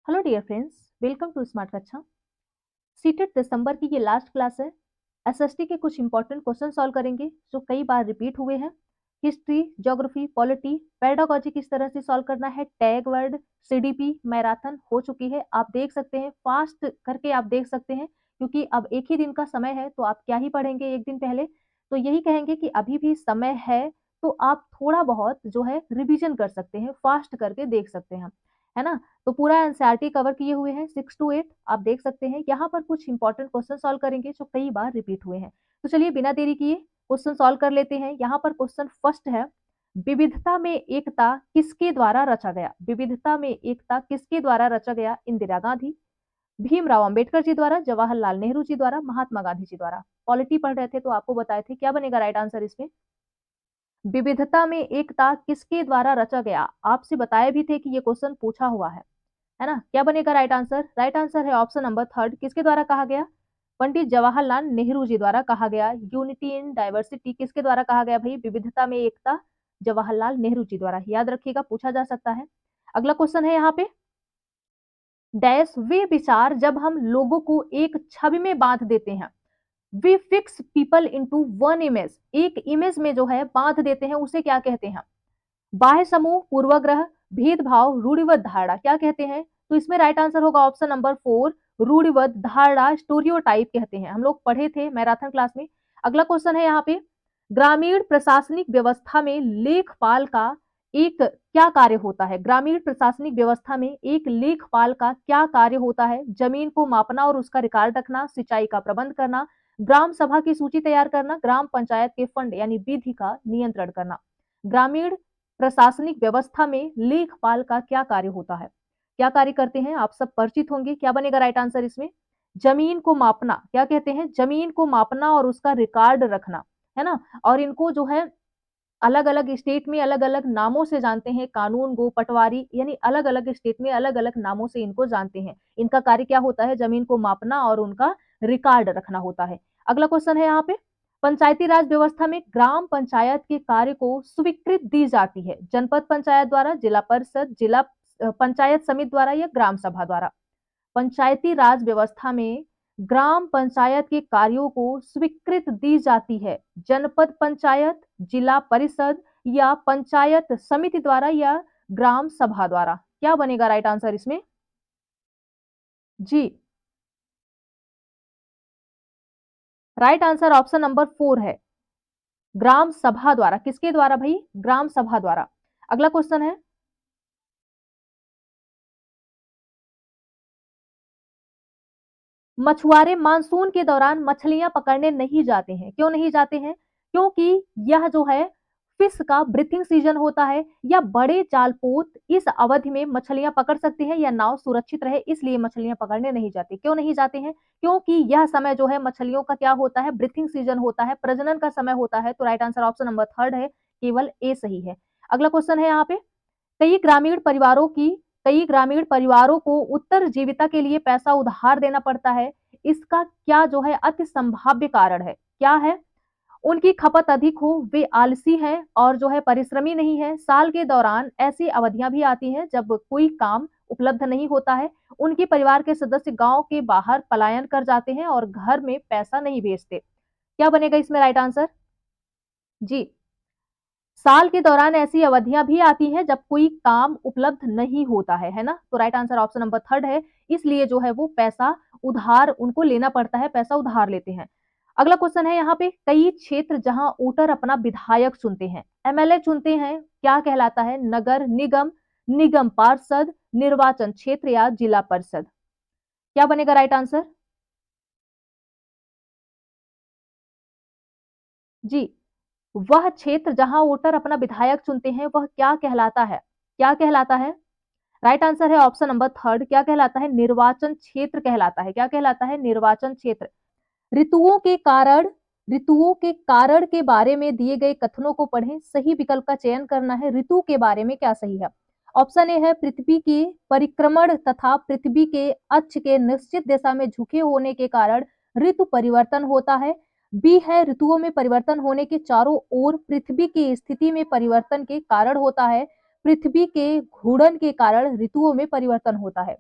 Hello dear friends, welcome to smart कक्षा। CTET दिसंबर की ये लास्ट क्लास है। एसएसटी के कुछ इंपॉर्टेंट क्वेश्चन सॉल्व करेंगे जो कई बार रिपीट हुए हैं। हिस्ट्री, ज्योग्राफी, पॉलिटी, पेडागोजी किस तरह से सॉल्व करना है, टैग वर्ड, सीडीपी, मैराथन हो चुकी है। आप देख सकते हैं, फास्ट करके आप देख सकते हैं, क्योंकि अब एक ही दिन का समय है तो आप क्या ही पढ़ेंगे एक दिन पहले। तो यही कहेंगे कि अभी भी समय है, तो आप थोड़ा बहुत जो है रिवीजन कर सकते हैं, फास्ट करके देख सकते हैं, है ना। तो पूरा एनसीईआरटी कवर किए हुए हैं 6 to 8, आप देख सकते हैं। यहाँ पर कुछ इंपॉर्टेंट क्वेश्चन सॉल्व करेंगे जो कई बार रिपीट हुए हैं। तो चलिए बिना देरी किए क्वेश्चन सॉल्व कर लेते हैं। यहाँ पर क्वेश्चन फर्स्ट है, विविधता में एकता किसके द्वारा रचा गया। विविधता में एकता किसके द्वारा रचा गया? इंदिरा गांधी, भीमराव अंबेडकर जी द्वारा, जवाहरलाल नेहरू जी द्वारा, महात्मा गांधी जी द्वारा। पॉलिटी पढ़ रहे थे तो आपको बताए थे, क्या बनेगा राइट आंसर इसमें? विविधता में एकता किसके द्वारा रचा गया? आपसे बताए भी थे कि ये क्वेश्चन पूछा हुआ है ना। क्या बनेगा राइट आंसर? राइट आंसर है ऑप्शन नंबर थर्ड। किसके द्वारा कहा गया? पंडित जवाहरलाल नेहरू जी द्वारा कहा गया। यूनिटी इन डाइवर्सिटी किसके द्वारा कहा गया भाई? विविधता में एकता, जवाहरलाल नेहरू जी द्वारा। याद रखिएगा, पूछा जा सकता है। अगला क्वेश्चन है यहाँ पे, डैश वे विचार जब हम लोगों को एक छवि में बांध देते हैं। We fix people into one image, एक इमेज में जो है बांध देते हैं, उसे क्या कहते हैं? बाह्य समूह, पूर्वाग्रह, भेदभाव, रूढ़िवाद धारणा, क्या कहते हैं? तो इसमें राइट आंसर होगा ऑप्शन नंबर 4, रूढ़िवाद धारणा, स्टोरियोटाइप कहते हैं। हम लोग पढ़े थे मैराथन क्लास में। अगला क्वेश्चन है यहाँ पे, ग्रामीण प्रशासनिक व्यवस्था में लेखपाल का एक क्या कार्य होता है? ग्रामीण प्रशासनिक व्यवस्था में एक लेखपाल का क्या कार्य होता है? जमीन को मापना और उसका रिकॉर्ड रखना, सिंचाई का प्रबंध करना, ग्राम सभा की सूची तैयार करना, ग्राम पंचायत के फंड यानी विधि का नियंत्रण करना। ग्रामीण प्रशासनिक व्यवस्था में लेखपाल का क्या कार्य होता है? क्या कार्य करते हैं? आप सब परिचित होंगे। क्या बनेगा राइट आंसर इसमें? जमीन को मापना, क्या कहते हैं? जमीन को मापना और उसका रिकॉर्ड रखना, है ना। और इनको जो है अलग अलग स्टेट में अलग अलग नामों से जानते हैं, कानून गो, पटवारी, यानी अलग अलग स्टेट में अलग अलग नामों से इनको जानते हैं। इनका कार्य क्या होता है? जमीन को मापना और उनका रिकॉर्ड रखना होता है। अगला क्वेश्चन है यहाँ पे, पंचायती राज व्यवस्था में ग्राम पंचायत के कार्य को स्वीकृति दी जाती है? जनपद पंचायत द्वारा, जिला परिषद, जिला पंचायत समिति द्वारा या ग्राम सभा द्वारा? पंचायती राज व्यवस्था में ग्राम पंचायत के कार्यों को स्वीकृति दी जाती है जनपद पंचायत, जिला परिषद या पंचायत समिति द्वारा या ग्राम सभा द्वारा। क्या बनेगा राइट आंसर इसमें? जी, राइट आंसर ऑप्शन नंबर 4 है, ग्राम सभा द्वारा। किसके द्वारा भाई? ग्राम सभा द्वारा। अगला क्वेश्चन है, मछुआरे मानसून के दौरान मछलियां पकड़ने नहीं जाते हैं, क्यों नहीं जाते हैं? क्योंकि यह जो है फिश का ब्रीथिंग सीजन होता है, या बड़े जालपोत इस अवधि में मछलियां पकड़ सकते हैं या नाव सुरक्षित रहे, इसलिए मछलियां पकड़ने नहीं जाते। क्यों नहीं जाते हैं? क्योंकि यह समय जो है मछलियों का क्या होता है? ब्रीथिंग सीजन होता है, प्रजनन का समय होता है। तो right answer option number third है, केवल ए सही है। अगला क्वेश्चन है यहाँ पे, कई ग्रामीण परिवारों की कई ग्रामीण परिवारों को उत्तरजीविता के लिए पैसा उधार देना पड़ता है। इसका क्या जो है अति संभाव्य कारण है? क्या है? उनकी खपत अधिक हो, वे आलसी हैं और जो है परिश्रमी नहीं है, साल के दौरान ऐसी अवधियां भी आती हैं जब कोई काम उपलब्ध नहीं होता है, उनके परिवार के सदस्य गांव के बाहर पलायन कर जाते हैं और घर में पैसा नहीं भेजते। क्या बनेगा इसमें राइट आंसर? जी, साल के दौरान ऐसी अवधियां भी आती हैं जब कोई काम उपलब्ध नहीं होता है ना। तो right answer option number third है, इसलिए जो है वो पैसा उधार उनको लेना पड़ता है, पैसा उधार लेते हैं। अगला क्वेश्चन है यहाँ पे, कई क्षेत्र जहां वोटर अपना विधायक चुनते हैं, एमएलए चुनते हैं, क्या कहलाता है? नगर निगम, निगम पार्षद, निर्वाचन क्षेत्र या जिला परिषद? क्या बनेगा राइट आंसर? जी, वह क्षेत्र जहां वोटर अपना विधायक चुनते हैं वह क्या कहलाता है? क्या कहलाता है? राइट आंसर है ऑप्शन नंबर थर्ड। क्या कहलाता है? निर्वाचन क्षेत्र कहलाता है। क्या कहलाता है? निर्वाचन क्षेत्र। ऋतुओं के कारण ऋतुओं के कारण के बारे में दिए गए कथनों को पढ़ें, सही विकल्प का चयन करना है। ऋतु के बारे में क्या सही है? ऑप्शन ए है, पृथ्वी के परिक्रमण तथा पृथ्वी के अक्ष के निश्चित दिशा में झुके होने के कारण ऋतु परिवर्तन होता है। बी है, ऋतुओं में परिवर्तन होने के चारों ओर पृथ्वी की स्थिति में परिवर्तन के कारण होता है। पृथ्वी के घूर्णन के कारण ऋतुओं में परिवर्तन होता है।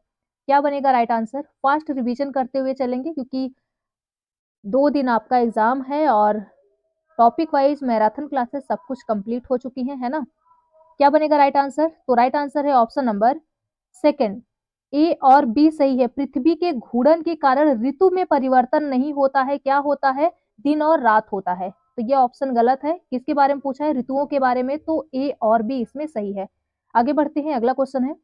क्या बनेगा राइट आंसर? फास्ट रिवीजन करते हुए चलेंगे क्योंकि 2 दिन आपका एग्जाम है और टॉपिक वाइज मैराथन क्लासेस सब कुछ कंप्लीट हो चुकी हैं, है ना? क्या बनेगा राइट आंसर? तो राइट आंसर है ऑप्शन नंबर सेकंड। ए और बी सही है। पृथ्वी के घूर्णन के कारण ऋतु में परिवर्तन नहीं होता है। क्या होता है? दिन और रात होता है। तो ये ऑप्शन गलत है। किसके बारे में पूछा है? ऋतुओं के बारे में। तो ए और बी इसमें सही है। आगे बढ़ते हैं, अगला क्वेश्चन है,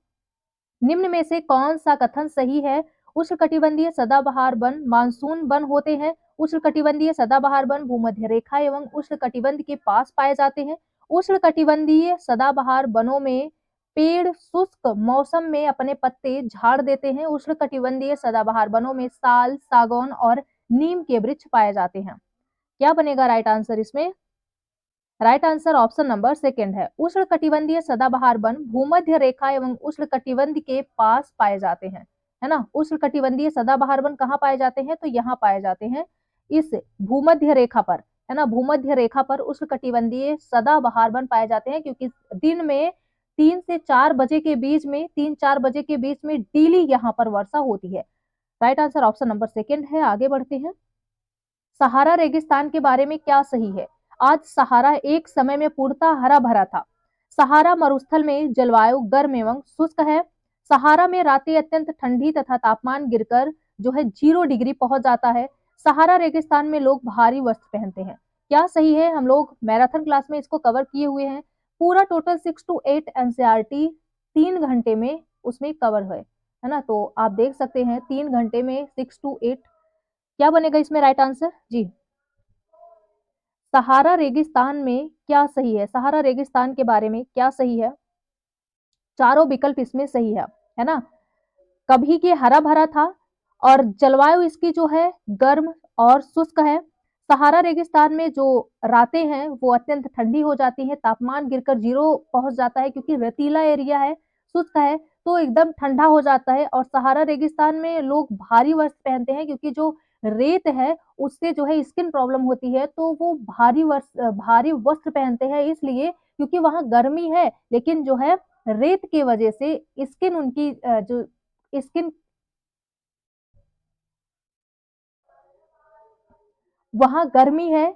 निम्न में से कौन सा कथन सही है? उष्णकटिबंधीय सदाबहार वन मानसून वन होते हैं। उष्णकटिबंधीय सदाबहार वन भूमध्य रेखा एवं उष्णकटिबंध के पास पाए जाते हैं। उष्णकटिबंधीय सदाबहार वनों में पेड़ शुष्क मौसम में अपने पत्ते झाड़ देते हैं। उष्णकटिबंधीय सदाबहार वनों में साल, सागौन और नीम के वृक्ष पाए जाते हैं। क्या बनेगा राइट आंसर इसमें? Right answer option number second है। उष्णकटिबंधीय सदाबहार वन भूमध्य रेखा एवं उष्णकटिबंध के पास पाए जाते हैं, है ना? उष्णकटिबंधीय सदाबहार वन कहाँ पाए जाते हैं? तो यहाँ पाए जाते हैं इस भूमध्य रेखा पर, है ना? भूमध्य रेखा पर उष्णकटिबंधीय सदाबहार वन पाए जाते हैं क्योंकि दिन में 3 से 4 बजे के बीच में 3-4 बजे के बीच में डेली यहाँ पर वर्षा होती है। Right answer option number second है। आगे बढ़ते हैं, सहारा रेगिस्तान के बारे में क्या सही है? आज सहारा एक समय में पूर्णतः हरा भरा था। सहारा मरुस्थल में जलवायु गर्म एवं शुष्क है। सहारा में रातें अत्यंत ठंडी तथा तापमान गिरकर जो है 0 डिग्री पहुंच जाता है। सहारा रेगिस्तान में लोग भारी वस्त्र पहनते हैं। क्या सही है? हम लोग मैराथन क्लास में इसको कवर किए हुए हैं। पूरा टोटल 6 to 8 एनसीईआरटी 3 घंटे में उसमें कवर है ना? तो आप देख सकते हैं 3 घंटे में 6 to 8। क्या बनेगा इसमें राइट आंसर? जी, सहारा रेगिस्तान में क्या सही है? सहारा रेगिस्तान के बारे में क्या सही है? चारों विकल्प इसमें सही है ना? कभी के हरा भरा था और जलवायु इसकी जो है गर्म और शुष्क है। सहारा रेगिस्तान में जो रातें हैं वो अत्यंत ठंडी हो जाती हैं, तापमान गिरकर 0 पहुंच जाता है क्योंकि रेतीला एरिया है, शुष्क है, तो एकदम ठंडा हो जाता है। और सहारा रेगिस्तान में लोग भारी वस्त्र पहनते हैं क्योंकि जो रेत है उससे जो है स्किन प्रॉब्लम होती है, तो वो भारी वस्त्र पहनते हैं इसलिए क्योंकि वहां गर्मी है, लेकिन जो है रेत की वजह से स्किन उनकी जो स्किन वहां गर्मी है,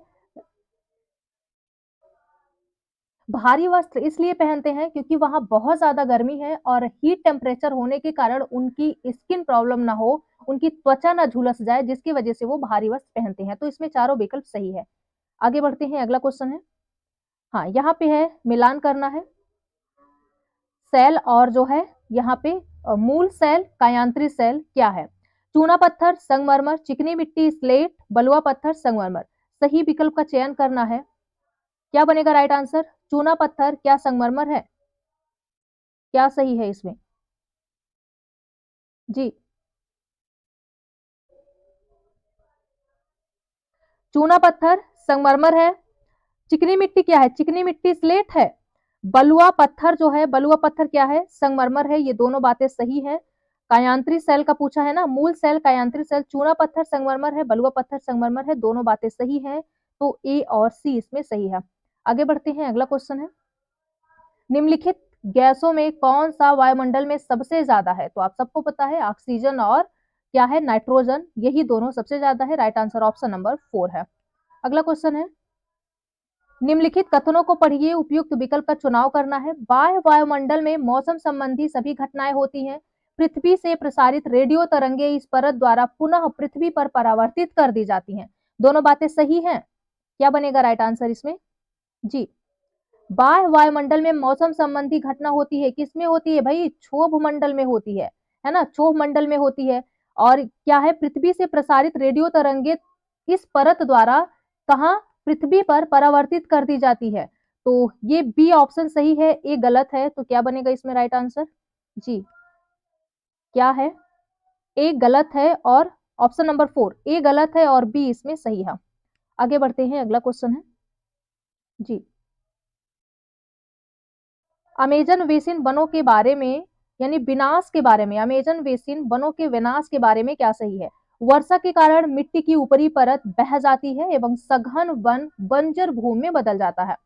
भारी वस्त्र इसलिए पहनते हैं क्योंकि वहां बहुत ज्यादा गर्मी है और हीट टेम्परेचर होने के कारण उनकी स्किन प्रॉब्लम ना हो, उनकी त्वचा ना झुलस जाए, जिसकी वजह से वो भारी वस्त्र पहनते हैं। तो इसमें चारों विकल्प सही है। आगे बढ़ते हैं, अगला क्वेश्चन है, हाँ यहाँ पे है मिलान करना है सेल और जो है यहाँ पे मूल सेल कायांत्री सेल क्या है? चूना पत्थर, संगमरमर, चिकनी मिट्टी, स्लेट, बलुआ पत्थर, संगमरमर। सही विकल्प का चयन करना है। क्या बनेगा राइट आंसर? चूना पत्थर क्या संगमरमर है? क्या सही है इसमें? जी, चूना पत्थर संगमरमर है। चिकनी मिट्टी क्या है? चिकनी मिट्टी स्लेट है। बलुआ पत्थर जो है, बलुआ पत्थर क्या है? संगमरमर है। ये दोनों बातें सही है। कायांत्री सेल का पूछा है ना, मूल सेल कायांत्री सेल, चूना पत्थर संगमरमर है, बलुआ पत्थर संगमरमर है, दोनों बातें सही है। तो ए और सी इसमें सही है। आगे बढ़ते हैं, अगला क्वेश्चन है, निम्नलिखित गैसों में कौन सा वायुमंडल में सबसे ज्यादा है? तो आप सबको पता है ऑक्सीजन और क्या है? नाइट्रोजन, यही दोनों सबसे ज्यादा है। राइट आंसर ऑप्शन नंबर 4 है। अगला क्वेश्चन है, निम्नलिखित कथनों को पढ़िए, उपयुक्त विकल्प का चुनाव करना है। बाह्य वायुमंडल में मौसम संबंधी सभी घटनाएं होती हैं। पृथ्वी से प्रसारित रेडियो तरंगे इस परत द्वारा पुनः पृथ्वी पर परावर्तित कर दी जाती हैं। दोनों बातें सही हैं। क्या बनेगा राइट आंसर इसमें? जी, बाह्य वायुमंडल में मौसम संबंधी घटना होती है, किसमें होती है भाई? क्षोभ मंडल में होती है ना? क्षोभ मंडल में होती है। और क्या है? पृथ्वी से प्रसारित रेडियो तरंगे इस परत द्वारा कहा? पृथ्वी पर परावर्तित कर दी जाती है। तो ये बी ऑप्शन सही है, ए गलत है। तो क्या बनेगा इसमें राइट आंसर? जी, क्या है? ए गलत है और ऑप्शन नंबर 4 ए गलत है और बी इसमें सही है। आगे बढ़ते हैं, अगला क्वेश्चन है, जी, अमेजन बेसिन वनों के बारे में यानी विनाश के बारे में, अमेजन बेसिन वनों के विनाश के बारे में क्या सही है? वर्षा के कारण मिट्टी की ऊपरी परत बह जाती है एवं सघन वन बंजर भूमि में बदल जाता है।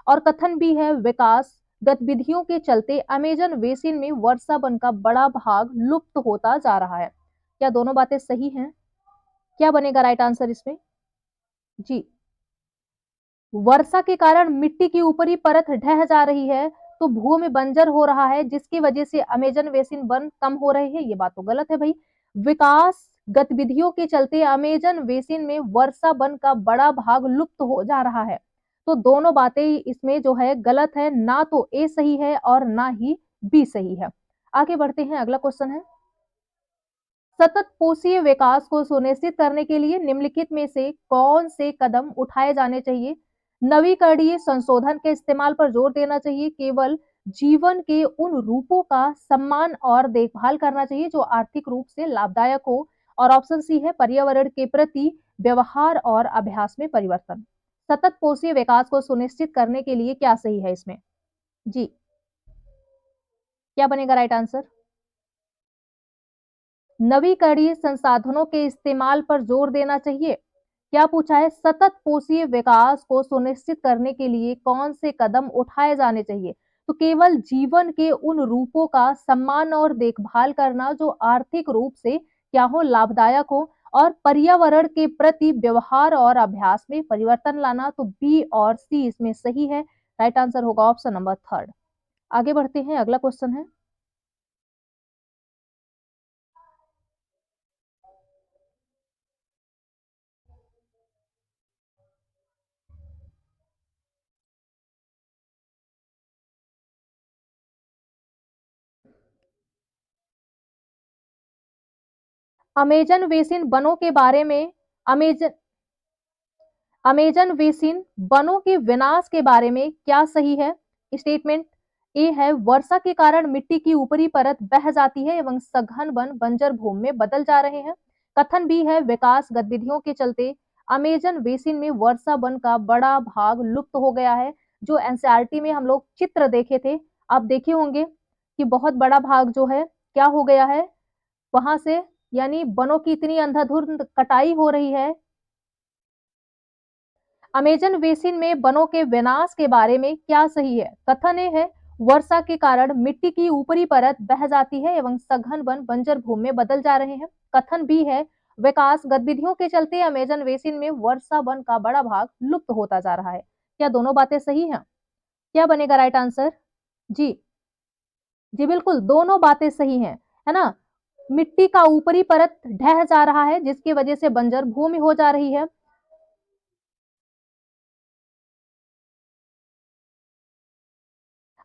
और कथन भी है विकास गतिविधियों के चलते अमेजन बेसिन में वर्षा वन का बड़ा भाग लुप्त होता जा रहा है। क्या दोनों बातें सही हैं? क्या बनेगा राइट आंसर इसमें? जी, वर्षा के कारण मिट्टी की ऊपरी परत ढह जा रही है, तो भूमि बंजर हो रहा है, जिसकी वजह से अमेजन बेसिन वन कम हो रहे हैं। ये बात तो गलत है भाई। विकास गतिविधियों के चलते अमेजन बेसिन में वर्षा वन का बड़ा भाग लुप्त हो जा रहा है। तो दोनों बातें इसमें जो है गलत है, ना तो ए सही है और ना ही बी सही है। आगे बढ़ते हैं, अगला क्वेश्चन है, सतत पोषीय विकास को सुनिश्चित करने के लिए निम्नलिखित में से कौन से कदम उठाए जाने चाहिए? नवीकरणीय संशोधन के इस्तेमाल पर जोर देना चाहिए, केवल जीवन के उन रूपों का सम्मान और देखभाल करना चाहिए जो आर्थिक रूप से लाभदायक हो, और ऑप्शन सी है पर्यावरण के प्रति व्यवहार और अभ्यास में परिवर्तन। सतत पोषीय विकास को सुनिश्चित करने के लिए क्या सही है इसमें? जी, क्या बनेगा राइट आंसर? नवीकरणीय संसाधनों के इस्तेमाल पर जोर देना चाहिए। क्या पूछा है? सतत पोषीय विकास को सुनिश्चित करने के लिए कौन से कदम उठाए जाने चाहिए? तो केवल जीवन के उन रूपों का सम्मान और देखभाल करना जो आर्थिक रूप से क्या हो, लाभदायक हो, और पर्यावरण के प्रति व्यवहार और अभ्यास में परिवर्तन लाना। तो बी और सी इसमें सही है। राइट आंसर होगा ऑप्शन नंबर थर्ड। आगे बढ़ते हैं, अगला क्वेश्चन है, अमेजन बेसिन वनों के बारे में, अमेजन अमेजन बेसिन वनों के विनाश के बारे में क्या सही है? स्टेटमेंट ए है वर्षा के कारण मिट्टी की ऊपरी परत बह जाती है एवं सघन वन बंजर भूमि में बदल जा रहे हैं। कथन बी है विकास गतिविधियों के चलते अमेजन बेसिन में वर्षा वन का बड़ा भाग लुप्त हो गया है। जो एनसीईआरटी में हम लोग चित्र देखे थे, आप देखे होंगे कि बहुत बड़ा भाग जो है क्या हो गया है वहां से, यानी वनों की इतनी अंधाधुंध कटाई हो रही है। अमेजन बेसिन में वनों के विनाश के बारे में क्या सही है? कथन ए है वर्षा के कारण मिट्टी की ऊपरी परत बह जाती है एवं सघन वन बंजर भूमि में बदल जा रहे हैं। कथन बी है विकास गतिविधियों के चलते अमेजन बेसिन में वर्षा वन का बड़ा भाग लुप्त होता जा रहा है। क्या दोनों बातें सही हैं? क्या बनेगा राइट आंसर? जी, जी बिल्कुल, दोनों बातें सही हैं, है ना। मिट्टी का ऊपरी परत ढह जा रहा है जिसकी वजह से बंजर भूमि हो जा रही है।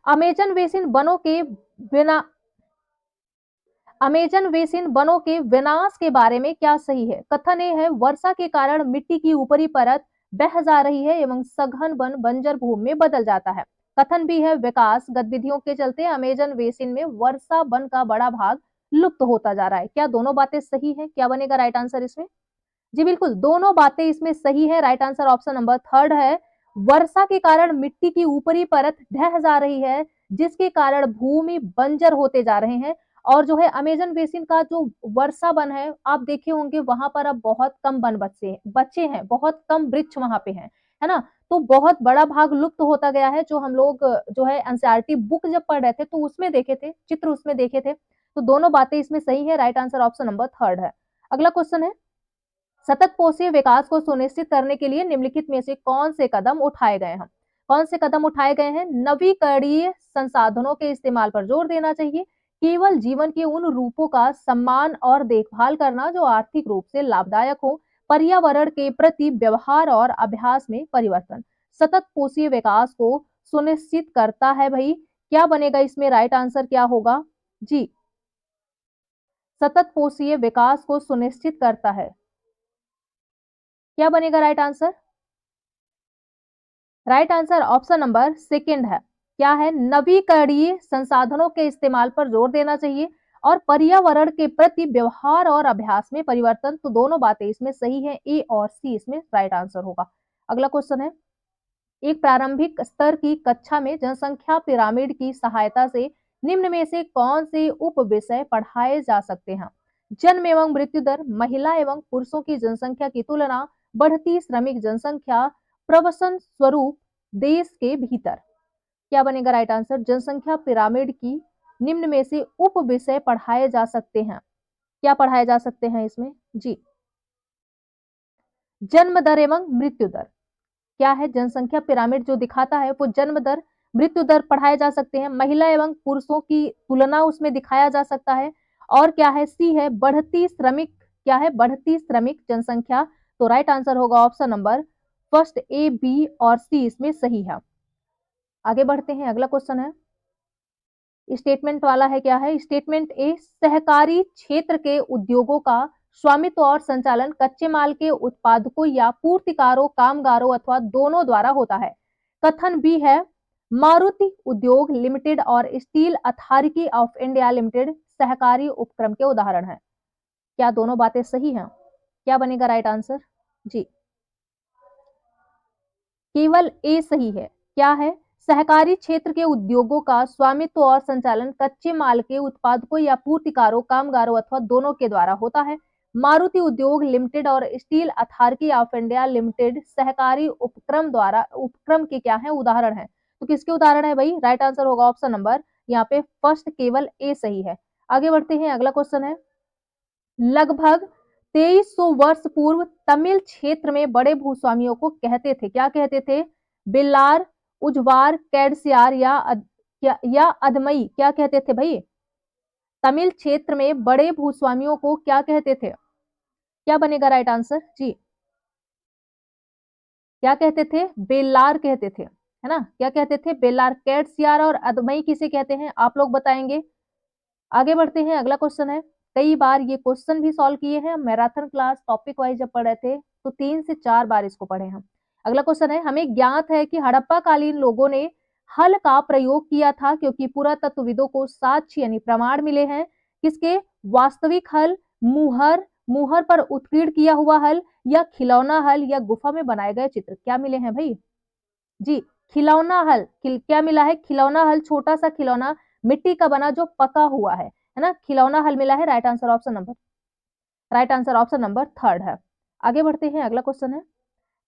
अमेजन बेसिन वनों के बिना अमेजन बेसिन वनों के विनाश के बारे में क्या सही है? कथन ए है वर्षा के कारण मिट्टी की ऊपरी परत बह जा रही है एवं सघन वन बंजर भूमि में बदल जाता है। कथन बी है विकास गतिविधियों के चलते अमेजन बेसिन में वर्षा वन का बड़ा भाग लुप्त होता जा रहा है। क्या दोनों बातें सही हैं? क्या बनेगा राइट आंसर इसमें? जी बिल्कुल, दोनों बातें इसमें सही है। Right answer option number third है। वर्षा के कारण मिट्टी की ऊपरी परत ढह जा रही है, जिसके कारण भूमि बंजर होते जा रहे हैं। और जो है अमेजन बेसिन का जो वर्षा वन है, आप देखे होंगे वहां पर अब बहुत कम वन बच्चे हैं, बहुत कम वृक्ष वहां पे हैं, है ना। तो बहुत बड़ा भाग लुप्त होता गया है, जो हम लोग जो है एनसीईआरटी बुक जब पढ़ रहे थे तो उसमें देखे थे, चित्र उसमें देखे थे। तो दोनों बातें इसमें सही है। Right answer option number third है। अगला क्वेश्चन है, सतत पोषीय विकास को सुनिश्चित करने के लिए निम्नलिखित में से कौन से कदम उठाए गए हैं? कौन से कदम उठाए गए हैं? नवीकरणीय संसाधनों के इस्तेमाल पर जोर देना चाहिए, केवल जीवन के उन रूपों का सम्मान और देखभाल करना जो आर्थिक रूप से लाभदायक हो, पर्यावरण के प्रति व्यवहार और अभ्यास में परिवर्तन। सतत पोषीय विकास को सुनिश्चित करता है भाई। क्या बनेगा इसमें राइट आंसर क्या होगा? जी, सतत पोषीय विकास को सुनिश्चित करता है। क्या बनेगा right answer? Right answer option number second है। क्या है? नवीकरणीय संसाधनों के इस्तेमाल पर जोर देना चाहिए और पर्यावरण के प्रति व्यवहार और अभ्यास में परिवर्तन। तो दोनों बातें इसमें सही है। ए और सी इसमें राइट आंसर होगा। अगला क्वेश्चन है, एक प्रारंभिक स्तर की कक्षा में जनसंख्या पिरामिड की सहायता से निम्न में से कौन से उप विषय पढ़ाए जा सकते हैं? जन्म एवं मृत्यु दर, महिला एवं पुरुषों की जनसंख्या की तुलना, बढ़ती श्रमिक जनसंख्या, प्रवसन स्वरूप, देश के भीतर। क्या बनेगा राइट आंसर? जनसंख्या पिरामिड की निम्न में से उप विषय पढ़ाए जा सकते हैं। क्या पढ़ाए जा सकते हैं इसमें? जी, जन्म दर एवं मृत्यु दर। क्या है? जनसंख्या पिरामिड जो दिखाता है वो जन्म दर, मृत्यु दर पढ़ाए जा सकते हैं। महिला एवं पुरुषों की तुलना उसमें दिखाया जा सकता है। और क्या है? सी है बढ़ती श्रमिक। क्या है? बढ़ती श्रमिक जनसंख्या। तो राइट आंसर होगा option number first, A, B और सी इसमें सही है। आगे बढ़ते हैं, अगला क्वेश्चन है स्टेटमेंट वाला है। क्या है? स्टेटमेंट ए, सहकारी क्षेत्र के उद्योगों का स्वामित्व और संचालन कच्चे माल के उत्पादकों या पूर्तिकारों, कामगारों अथवा दोनों द्वारा होता है। कथन बी है मारुति उद्योग लिमिटेड और steel authority of India limited सहकारी उपक्रम के उदाहरण हैं। क्या दोनों बातें सही हैं? क्या बनेगा राइट आंसर? जी, केवल ए सही है। क्या है? सहकारी क्षेत्र के उद्योगों का स्वामित्व और संचालन कच्चे माल के उत्पादकों या पूर्तिकारों, कामगारों अथवा दोनों के द्वारा होता है। मारुति उद्योग लिमिटेड और steel authority of India limited सहकारी उपक्रम के क्या है? उदाहरण है। तो किसके उदाहरण है भाई? राइट आंसर होगा ऑप्शन नंबर यहाँ पे फर्स्ट, केवल ए सही है। आगे बढ़ते हैं, अगला क्वेश्चन है लगभग 2300 वर्ष पूर्व तमिल क्षेत्र में बड़े भूस्वामियों को कहते थे। क्या कहते थे? बेल्लार, उजवार, कैडसियार या अदमई। क्या कहते थे भाई? तमिल क्षेत्र में बड़े भूस्वामियों को क्या कहते थे? क्या बनेगा राइट आंसर? जी, क्या कहते थे? बेल्लार कहते थे, है ना? क्या कहते थे? बेल्लार। कैडसियार और अदमई किसे कहते हैं? आप लोग बताएंगे। आगे बढ़ते हैं, अगला क्वेश्चन है कई बार ये क्वेश्चन भी सॉल्व किए हैं मैराथन क्लास टॉपिक वाइज जब पढ़ रहे थे तो 3 से 4 बार इसको पढ़े हम। अगला क्वेश्चन है हमें ज्ञात है कि हड़प्पा कालीन लोगों ने हल का प्रयोग किया था क्योंकि पुरातत्वविदों को साक्ष्य यानी प्रमाण मिले हैं। किसके? वास्तविक हल, मुहर, मुहर पर उत्कीर्ण किया हुआ हल या खिलौना हल या गुफा में बनाए गए चित्र। क्या मिले हैं भाई? जी, खिलौना हल। क्या मिला है? खिलौना हल, छोटा सा खिलौना मिट्टी का बना जो पका हुआ है ना? खिलौना हल मिला है। Right answer option number third है। आगे बढ़ते हैं, अगला क्वेश्चन है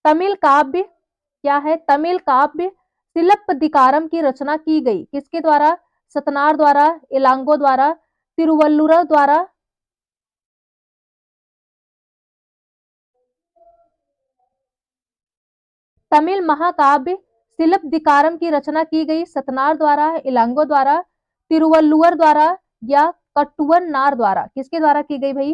तमिल काव्य। क्या है? तमिल काव्य सिलप्पदिकारम की रचना की गई किसके द्वारा? सतनार द्वारा, इलांगो द्वारा, तिरुवल्लुर द्वारा। तमिल महाकाव्य सिलप्पदिकारम की रचना की गई सतनार द्वारा, इलांगो द्वारा, तिरुवल्लुवर द्वारा या कट्टुवन नार द्वारा। किसके द्वारा की गई भाई?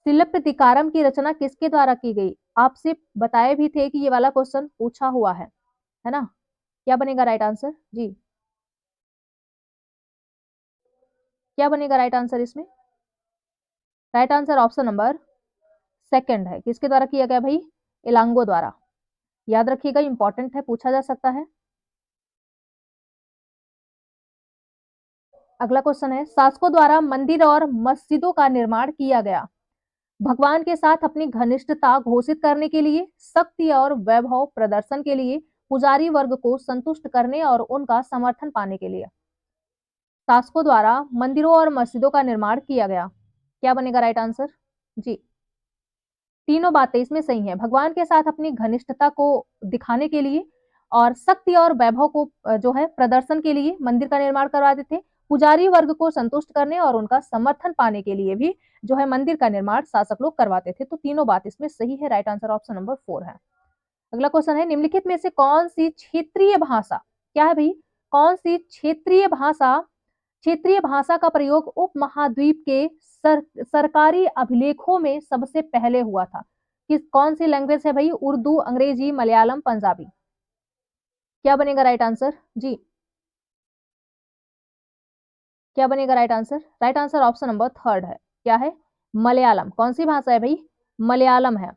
सिलप्पदिकारम की रचना किसके द्वारा की गई? आपसे बताए भी थे कि ये वाला क्वेश्चन पूछा हुआ है ना? क्या बनेगा राइट आंसर? जी, क्या बनेगा राइट आंसर इसमें? Right answer option number second है। किसके द्वारा किया गया भाई? इलांगो द्वारा। याद रखिएगा, इंपॉर्टेंट है, पूछा जा सकता है। अगला क्वेश्चन है शासकों द्वारा मंदिर और मस्जिदों का निर्माण किया गया भगवान के साथ अपनी घनिष्ठता घोषित करने के लिए, शक्ति और वैभव प्रदर्शन के लिए, पुजारी वर्ग को संतुष्ट करने और उनका समर्थन पाने के लिए। शासकों द्वारा मंदिरों और मस्जिदों का निर्माण किया गया। क्या बनेगा राइट आंसर? जी, तीनों बातें इसमें सही हैं। भगवान के साथ अपनी घनिष्ठता को दिखाने के लिए और शक्ति और वैभव को जो है प्रदर्शन के लिए मंदिर का निर्माण करवाते थे। पुजारी वर्ग को संतुष्ट करने और उनका समर्थन पाने के लिए भी जो है मंदिर का निर्माण शासक लोग करवाते थे। तो तीनों बात इसमें सही है। राइट आंसर ऑप्शन नंबर 4 है। अगला क्वेश्चन है निम्नलिखित में से कौन सी क्षेत्रीय भाषा, क्या है भाई? कौन सी क्षेत्रीय भाषा का प्रयोग उपमहाद्वीप के सरकारी अभिलेखों में सबसे पहले हुआ था? कौन सी लैंग्वेज है भाई? उर्दू, अंग्रेजी, मलयालम, पंजाबी। क्या बनेगा राइट आंसर? जी, क्या बनेगा right answer? Right answer option number third है। क्या है? मलयालम। कौन सी भाषा है भाई? मलयालम है।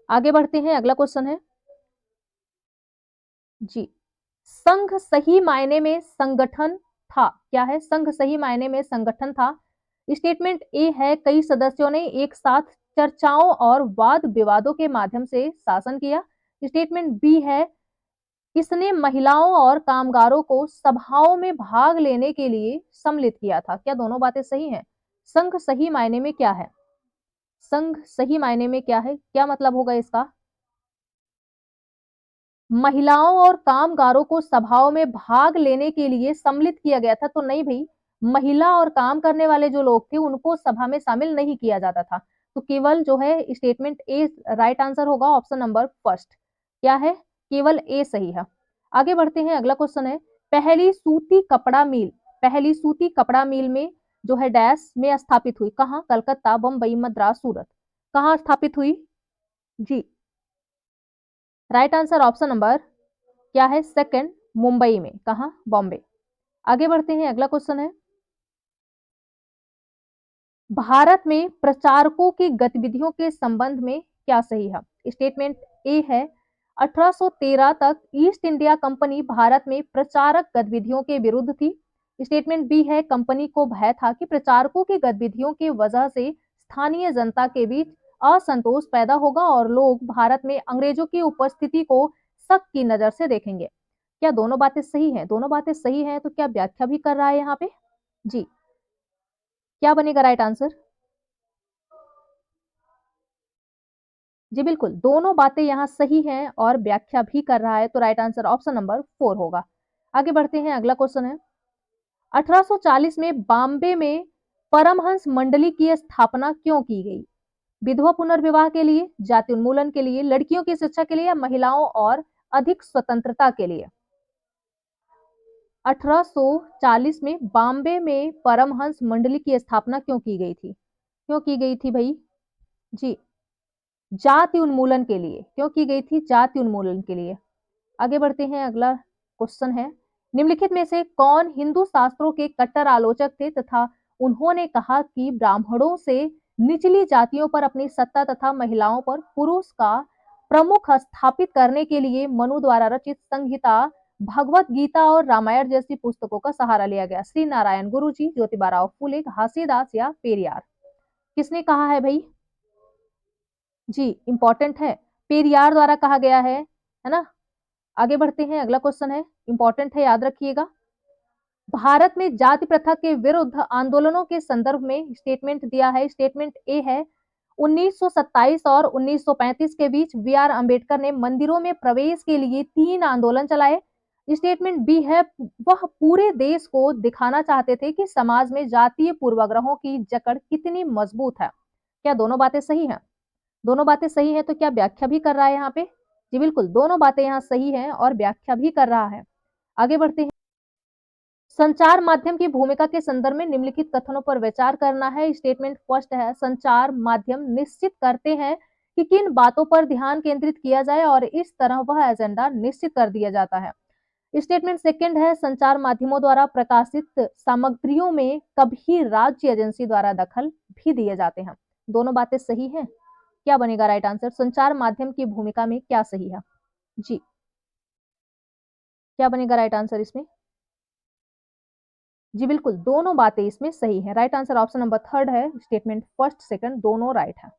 आगे बढ़ते हैं, अगला क्वेश्चन है जी, संघ सही मायने में संगठन था। क्या है? संघ सही मायने में संगठन था। स्टेटमेंट ए है कई सदस्यों ने एक साथ चर्चाओं और वाद विवादों के माध्यम से शासन किया। स्टेटमेंट बी है इसने महिलाओं और कामगारों को सभाओं में भाग लेने के लिए सम्मिलित किया था। क्या दोनों बातें सही हैं? संघ सही मायने में क्या है? संघ सही मायने में क्या है? क्या मतलब होगा इसका? महिलाओं और कामगारों को सभाओं में भाग लेने के लिए सम्मिलित किया गया था, तो नहीं भई, महिला और काम करने वाले जो लोग थे उनको सभा में शामिल नहीं किया जाता था। तो केवल जो है स्टेटमेंट ए राइट आंसर होगा, ऑप्शन नंबर फर्स्ट। क्या है? केवल ए सही है। आगे बढ़ते हैं, अगला क्वेश्चन है, पहली सूती कपड़ा मिल में जो है डैश में स्थापित हुई, कहाँ? कलकत्ता, बंबई, मद्रास, सूरत। कहाँ स्थापित हुई? जी, राइट आंसर ऑप्शन नंबर क्या है? सेकंड, मुंबई में। कहा? बॉम्बे। आगे बढ़ते हैं, अगला क्वेश्चन है, भारत में प्रचारकों की गतिविधियों के संबंध में क्या सही है? स्टेटमेंट ए है, 1813 तक ईस्ट इंडिया कंपनी भारत में प्रचारक गतिविधियों के विरुद्ध थी। स्टेटमेंट बी है, कंपनी को भय था कि प्रचारकों की गतिविधियों की वजह से स्थानीय जनता के बीच असंतोष पैदा होगा और लोग भारत में अंग्रेजों की उपस्थिति को शक की नजर से देखेंगे। क्या दोनों बातें सही हैं? दोनों बातें सही हैं, तो क्या व्याख्या भी कर रहा है यहाँ पे? जी, क्या बनेगा राइट आंसर? जी बिल्कुल, दोनों बातें यहाँ सही हैं और व्याख्या भी कर रहा है, तो राइट आंसर ऑप्शन नंबर 4 होगा। आगे बढ़ते हैं, अगला क्वेश्चन है, 1840 में बॉम्बे में परमहंस मंडली की स्थापना क्यों की गई? विधवा पुनर्विवाह के लिए, जाति उन्मूलन के लिए, लड़कियों की शिक्षा के लिए या महिलाओं और अधिक स्वतंत्रता के लिए? 1840 में बॉम्बे में परमहंस मंडली की स्थापना क्यों की गई थी? क्यों की गई थी भाई? जी, जाति उन्मूलन के लिए। क्यों की गई थी? जाति उन्मूलन के लिए। आगे बढ़ते हैं, अगला क्वेश्चन है, निम्नलिखित में से कौन हिंदू शास्त्रों के कट्टर आलोचक थे तथा उन्होंने कहा कि ब्राह्मणों से निचली जातियों पर अपनी सत्ता तथा महिलाओं पर पुरुष का प्रमुख स्थापित करने के लिए मनु द्वारा रचित संहिता, भगवत गीता और रामायण जैसी पुस्तकों का सहारा लिया गया? श्री नारायण गुरुजी, ज्योतिबा फूले, घासीदास या पेरियार? किसने कहा है भाई? जी, इंपॉर्टेंट है, पेरियार द्वारा कहा गया है ना? आगे बढ़ते हैं, अगला क्वेश्चन है, इंपॉर्टेंट है, याद रखिएगा। भारत में जाति प्रथा के विरुद्ध आंदोलनों के संदर्भ में स्टेटमेंट दिया है। स्टेटमेंट ए है, 1927 और 1935 के बीच बी आर अम्बेडकर ने मंदिरों में प्रवेश के लिए 3 आंदोलन चलाए। स्टेटमेंट बी है, वह पूरे देश को दिखाना चाहते थे कि समाज में जातीय पूर्वाग्रहों की जकड़ कितनी मजबूत है। क्या दोनों बातें सही हैं? दोनों बातें सही हैं, तो क्या व्याख्या भी कर रहा है यहाँ पे? जी बिल्कुल, दोनों बातें यहाँ सही हैं और व्याख्या भी कर रहा है। आगे बढ़ते हैं, संचार माध्यम की भूमिका के संदर्भ में निम्नलिखित कथनों पर विचार करना है। स्टेटमेंट फर्स्ट है, संचार माध्यम निश्चित करते हैं कि किन बातों पर ध्यान केंद्रित किया जाए और इस तरह वह एजेंडा निश्चित कर दिया जाता है। स्टेटमेंट सेकंड है, संचार माध्यमों द्वारा प्रकाशित सामग्रियों में कभी राज्य एजेंसी द्वारा दखल भी दिए जाते हैं। दोनों बातें सही हैं। क्या बनेगा राइट आंसर? संचार माध्यम की भूमिका में क्या सही है? जी, क्या बनेगा राइट आंसर इसमें? जी बिल्कुल, दोनों बातें इसमें सही है। Right answer option number third है, स्टेटमेंट फर्स्ट सेकंड दोनों राइट है।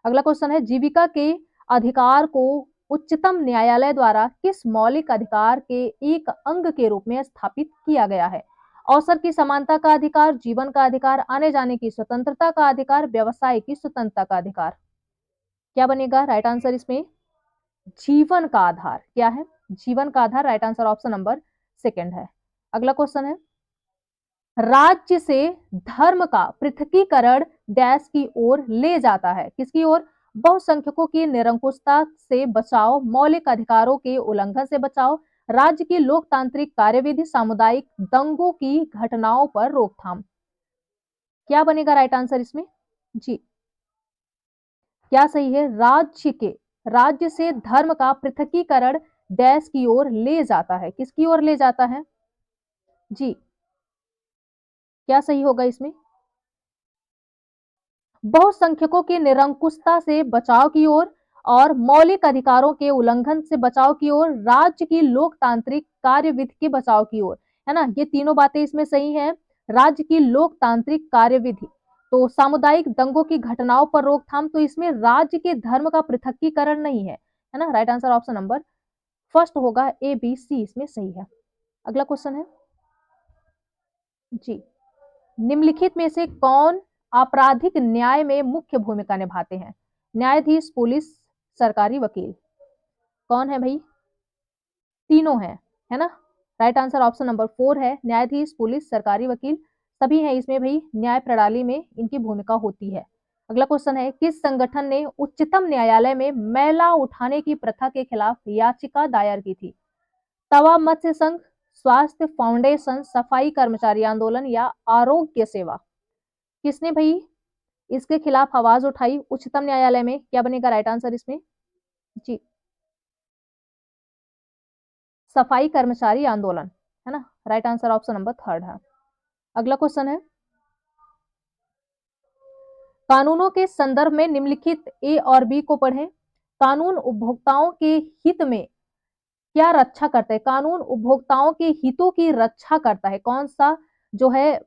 अगला क्वेश्चन है, जीविका के अधिकार को उच्चतम न्यायालय द्वारा किस मौलिक अधिकार के एक अंग के रूप में स्थापित किया गया है? अवसर की समानता का अधिकार, जीवन का अधिकार, आने जाने की स्वतंत्रता का अधिकार, व्यवसाय की स्वतंत्रता का अधिकार? क्या बनेगा राइट आंसर इसमें? जीवन का आधार। क्या है? जीवन का आधार। Right answer option number second है। अगला क्वेश्चन है, राज्य से धर्म का पृथकीकरण डैश की ओर ले जाता है? किसकी ओर? बहुसंख्यकों की निरंकुशता से बचाव, मौलिक अधिकारों के उल्लंघन से बचाव, राज्य की लोकतांत्रिक कार्यविधि, सामुदायिक दंगों की घटनाओं पर रोकथाम? क्या बनेगा राइट आंसर इसमें? जी, क्या सही है? राज्य से धर्म का पृथकीकरण डैश की ओर ले जाता है। किसकी ओर ले जाता है? जी, क्या सही होगा इसमें? बहुसंख्यकों की निरंकुशता से बचाव की ओर और मौलिक अधिकारों के उल्लंघन से बचाव की ओर, राज्य की लोकतांत्रिक कार्यविधि के बचाव की ओर, है ना? ये तीनों बातें इसमें सही हैं। राज्य की लोकतांत्रिक कार्यविधि, तो सामुदायिक दंगों की घटनाओं पर रोकथाम, तो इसमें राज्य के धर्म का पृथकीकरण नहीं है ना? Right answer option number first होगा, ए बी सी इसमें सही है। अगला क्वेश्चन है, जी, निम्नलिखित में से कौन आपराधिक न्याय में मुख्य भूमिका निभाते हैं? न्यायाधीश, पुलिस, सरकारी वकील? कौन है भाई? तीनों है ना। राइट आंसर ऑप्शन नंबर 4 है। न्यायाधीश, पुलिस, सरकारी वकील सभी हैं इसमें भाई, न्याय प्रणाली में इनकी भूमिका होती है। अगला क्वेश्चन है, किस संगठन ने उच्चतम न्यायालय में मैला उठाने की प्रथा के खिलाफ याचिका दायर की थी? तवा मत्स्य संघ, स्वास्थ्य फाउंडेशन, सफाई कर्मचारी आंदोलन या आरोग्य सेवा? किसने भाई इसके खिलाफ आवाज उठाई उच्चतम न्यायालय में? क्या बनेगा राइट आंसर इसमें? जी, सफाई कर्मचारी आंदोलन, है ना। राइट आंसर ऑप्शन नंबर 3 है। अगला क्वेश्चन है, कानूनों के संदर्भ में निम्नलिखित ए और बी को पढ़ें। कानून उपभोक्ताओं के हित में क्या रक्षा करता है? कानून उपभोक्ताओं के हितों की रक्षा करता है, कौन सा जो है?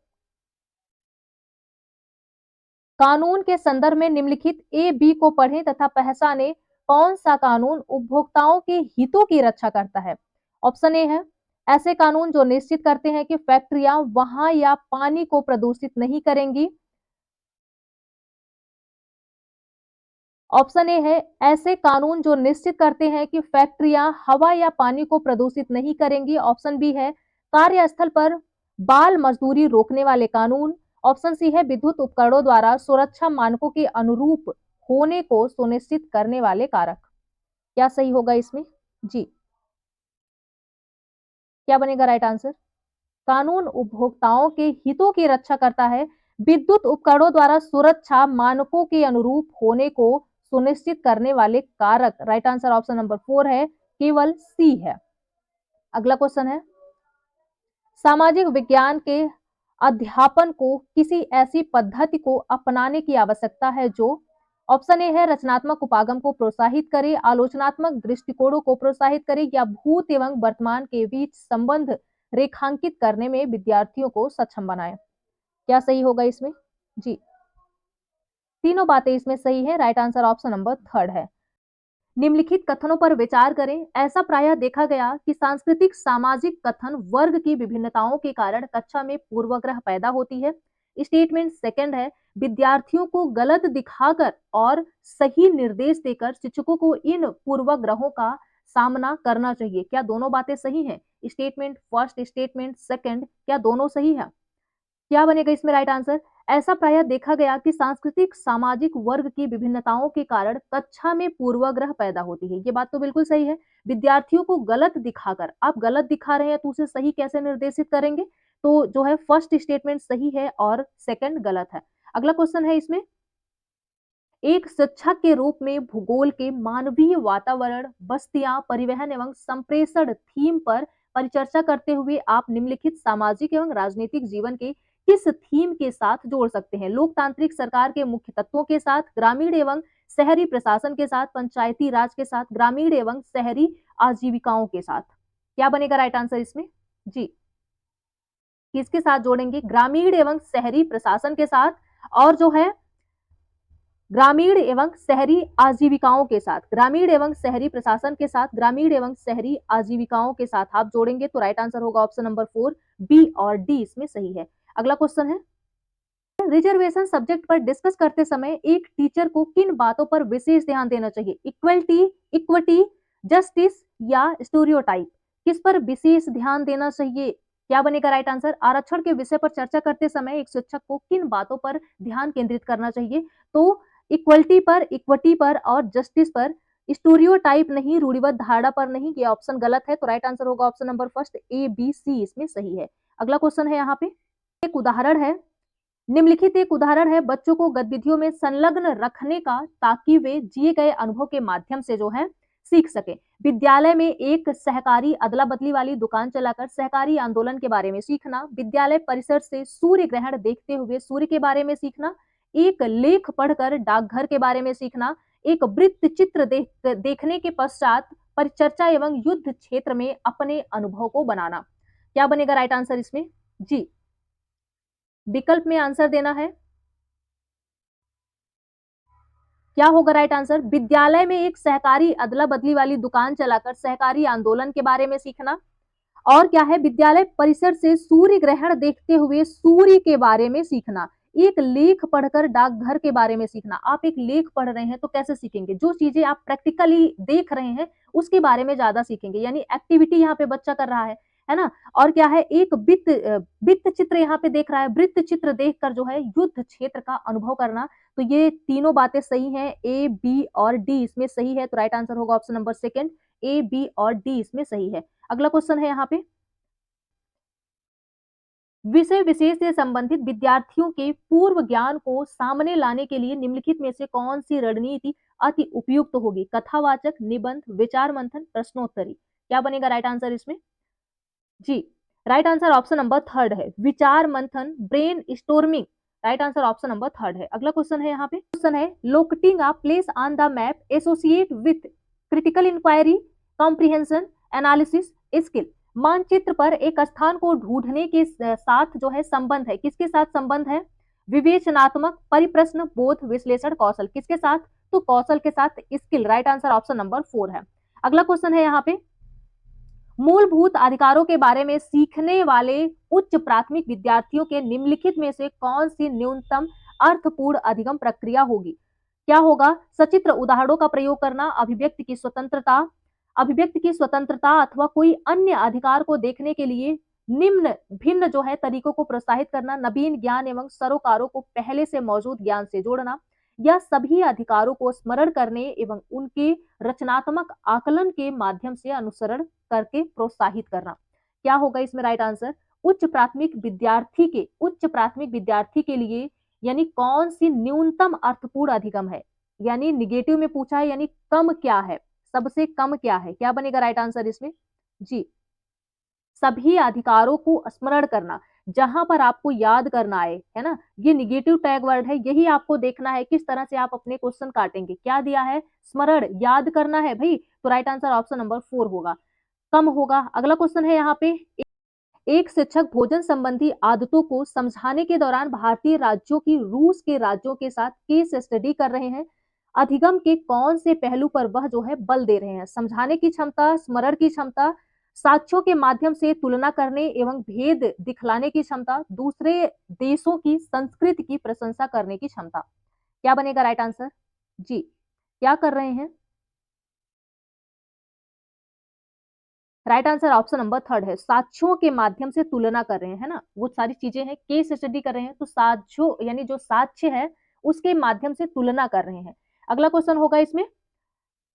कानून के संदर्भ में निम्नलिखित ए बी को पढ़ें तथा पहचाने कौन सा कानून उपभोक्ताओं के हितों की रक्षा करता है। ऑप्शन ए है, ऐसे कानून जो निश्चित करते हैं कि फैक्ट्रियां वहां या पानी को प्रदूषित नहीं करेंगी। ऑप्शन ए है, ऐसे कानून जो निश्चित करते हैं कि फैक्ट्रियां हवा या पानी को प्रदूषित नहीं करेंगी। ऑप्शन बी है, कार्यस्थल पर बाल मजदूरी रोकने वाले कानून। ऑप्शन सी है, विद्युत उपकरणों द्वारा सुरक्षा मानकों के अनुरूप होने को सुनिश्चित करने वाले कारक। क्या सही होगा इसमें? जी, क्या बनेगा राइट आंसर? कानून उपभोक्ताओं के हितों की रक्षा करता है, विद्युत उपकरणों द्वारा सुरक्षा मानकों के अनुरूप होने को सुनिश्चित करने वाले कारक। राइट आंसर ऑप्शन नंबर 4 है, केवल सी है। अगला क्वेश्चन है, सामाजिक विज्ञान के अध्यापन को किसी ऐसी पद्धति को अपनाने की आवश्यकता है जो, ऑप्शन ए है, रचनात्मक उपागम को प्रोत्साहित करे, आलोचनात्मक दृष्टिकोणों को प्रोत्साहित करे या भूत एवं वर्तमान के बीच संबंध रेखांकित करने में विद्यार्थियों को सक्षम बनाए। क्या सही होगा इसमें? जी, तीनों बातें इसमें सही है। राइट आंसर ऑप्शन नंबर 3 है। निम्नलिखित कथनों पर विचार करें। ऐसा प्रायः देखा गया कि सांस्कृतिक सामाजिक कथन वर्ग की विभिन्नताओं के कारण कक्षा में पूर्वाग्रह पैदा होती है। स्टेटमेंट सेकंड है, विद्यार्थियों को गलत दिखाकर और सही निर्देश देकर शिक्षकों को इन पूर्वाग्रहों का सामना करना चाहिए। क्या दोनों बातें सही हैं? स्टेटमेंट फर्स्ट, स्टेटमेंट सेकंड, क्या दोनों सही है? क्या बनेगा इसमें राइट आंसर? ऐसा प्रायः देखा गया कि सांस्कृतिक सामाजिक वर्ग की विभिन्नताओं के कारण कक्षा में पूर्वाग्रह पैदा होती है। ये बात तो बिल्कुल सही है। विद्यार्थियों को गलत दिखाकर, आप गलत दिखा रहे हैं तो उसे सही कैसे निर्देशित करेंगे? तो जो है फर्स्ट स्टेटमेंट सही है और सेकंड गलत है। अगला क्वेश्चन है इसमें, एक शिक्षक के रूप में भूगोल के मानवीय वातावरण, बस्तियां, परिवहन एवं संप्रेषण थीम पर परिचर्चा करते हुए आप निम्नलिखित सामाजिक एवं राजनीतिक जीवन के किस थीम के साथ जोड़ सकते हैं? लोकतांत्रिक सरकार के मुख्य तत्वों के साथ, ग्रामीण एवं शहरी प्रशासन के साथ, पंचायती राज के साथ, ग्रामीण एवं शहरी आजीविकाओं के साथ। क्या बनेगा राइट आंसर इसमें? जी, किसके साथ जोड़ेंगे? ग्रामीण एवं शहरी प्रशासन के साथ, और जो है ग्रामीण एवं शहरी आजीविकाओं के साथ, ग्रामीण एवं शहरी प्रशासन के साथ, ग्रामीण एवं शहरी आजीविकाओं के साथ आप जोड़ेंगे तो राइट आंसर होगा ऑप्शन नंबर 4, बी और डी इसमें सही है। अगला क्वेश्चन है, रिजर्वेशन सब्जेक्ट पर डिस्कस करते समय एक टीचर को किन बातों पर विशेष ध्यान देना चाहिए? इक्वलिटी, इक्विटी, जस्टिस या स्टीरियोटाइप? किस पर विशेष ध्यान देना चाहिए? क्या बनेगा राइट आंसर? आरक्षण के विषय पर चर्चा करते समय एक शिक्षक को किन बातों पर ध्यान केंद्रित करना चाहिए? तो इक्वलिटी पर, इक्विटी पर और जस्टिस पर। स्टीरियोटाइप नहीं, रूढ़िवाद धारणा पर नहीं। ये ऑप्शन गलत है तो राइट आंसर होगा option number first, A B C इसमें सही है। अगला क्वेश्चन है, यहाँ पे एक उदाहरण है, निम्नलिखित एक उदाहरण है बच्चों को गतिविधियों में संलग्न रखने का ताकि वे जिए गए अनुभव के माध्यम से जो है सीख सके। विद्यालय में एक सहकारी अदला बदली वाली दुकान चलाकर सहकारी आंदोलन के बारे में सीखना, विद्यालय परिसर से सूर्य ग्रहण देखते हुए सूर्य के बारे में सीखना, एक लेख पढ़कर डाकघर के बारे में सीखना, एक वृत्त चित्र देखने के पश्चात परिचर्चा एवं युद्ध क्षेत्र में अपने अनुभव को बनाना। क्या बनेगा राइट आंसर इसमें? जी, विकल्प में आंसर देना है। क्या होगा राइट आंसर? विद्यालय में एक सहकारी अदला बदली वाली दुकान चलाकर सहकारी आंदोलन के बारे में सीखना, और क्या है, विद्यालय परिसर से सूर्य ग्रहण देखते हुए सूर्य के बारे में सीखना। एक लेख पढ़कर डाकघर के बारे में सीखना। आप एक लेख पढ़ रहे हैं तो कैसे सीखेंगे? जो चीजें आप प्रैक्टिकली देख रहे हैं उसके बारे में ज्यादा सीखेंगे, यानी एक्टिविटी यहाँ पे बच्चा कर रहा है ना। और क्या है, एक वित्त चित्र यहाँ पे देख रहा है, वृत्त चित्र देखकर जो है युद्ध क्षेत्र का अनुभव करना। तो ये तीनों बातें सही हैं, ए बी और डी इसमें सही है। तो राइट आंसर होगा option number second, A B और डी इसमें सही है। अगला क्वेश्चन है यहाँ पे, विषय विशेष से संबंधित विद्यार्थियों के पूर्व ज्ञान को सामने लाने के लिए निम्नलिखित में से कौन सी रणनीति अति उपयुक्त होगी? कथावाचक, निबंध, विचार मंथन, प्रश्नोत्तरी। क्या बनेगा राइट आंसर इसमें? जी, right answer option number third है, विचार मंथन, brainstorming. Right answer option number third है। अगला क्वेश्चन है यहाँ पे, क्वेश्चन है, locating a place on the map associate with critical inquiry, comprehension, analysis, skill. मानचित्र पर एक स्थान को ढूंढने के साथ जो है संबंध है, किसके साथ संबंध है? विवेचनात्मक, परिप्रश्न, बोध, विश्लेषण, कौशल। किसके साथ? तो कौशल के साथ, skill. Right answer option number 4 है। अगला क्वेश्चन है यहाँ पे, मूलभूत अधिकारों के बारे में सीखने वाले उच्च प्राथमिक विद्यार्थियों के निम्नलिखित में से कौन सी न्यूनतम अर्थपूर्ण अधिगम प्रक्रिया होगी? क्या होगा? सचित्र उदाहरणों का प्रयोग करना, अभिव्यक्ति की स्वतंत्रता अथवा कोई अन्य अधिकार को देखने के लिए निम्न भिन्न जो है तरीकों को प्रोत्साहित करना, नवीन ज्ञान एवं सरोकारों को पहले से मौजूद ज्ञान से जोड़ना, या सभी अधिकारों को स्मरण करने एवं उनके रचनात्मक आकलन के माध्यम से अनुसरण करके प्रोत्साहित करना। क्या होगा इसमें राइट आंसर? उच्च प्राथमिक विद्यार्थी के लिए यानी कौन सी न्यूनतम अर्थपूर्ण अधिगम है, यानी निगेटिव में पूछा है, यानी कम क्या है, सबसे कम क्या है? क्या बनेगा राइट आंसर इसमें? जी, सभी अधिकारों को स्मरण करना, जहां पर आपको याद करना है ना। ये निगेटिव टैग वर्ड है, यही आपको देखना है किस तरह से आप अपने क्वेश्चन काटेंगे। क्या दिया है? स्मरण, याद करना है भाई। तो राइट आंसर ऑप्शन नंबर 4 होगा, कम होगा। अगला क्वेश्चन है यहाँ पे, एक शिक्षक भोजन संबंधी आदतों को समझाने के दौरान भारतीय राज्यों की रूस के राज्यों के साथ केस स्टडी कर रहे हैं। अधिगम के कौन से पहलू पर वह जो है बल दे रहे हैं? समझाने की क्षमता, स्मरण की क्षमता, साक्ष्यों के माध्यम से तुलना करने एवं भेद दिखलाने की क्षमता, दूसरे देशों की संस्कृति की प्रशंसा करने की क्षमता। क्या बनेगा राइट आंसर? जी, क्या कर रहे हैं? Right answer option number third है, साक्ष्यों के माध्यम से तुलना कर रहे हैं, है ना। वो सारी चीजें हैं, केस स्टडी कर रहे हैं, तो साक्ष्यों यानी जो साक्ष्य है उसके माध्यम से तुलना कर रहे हैं। अगला क्वेश्चन होगा इसमें,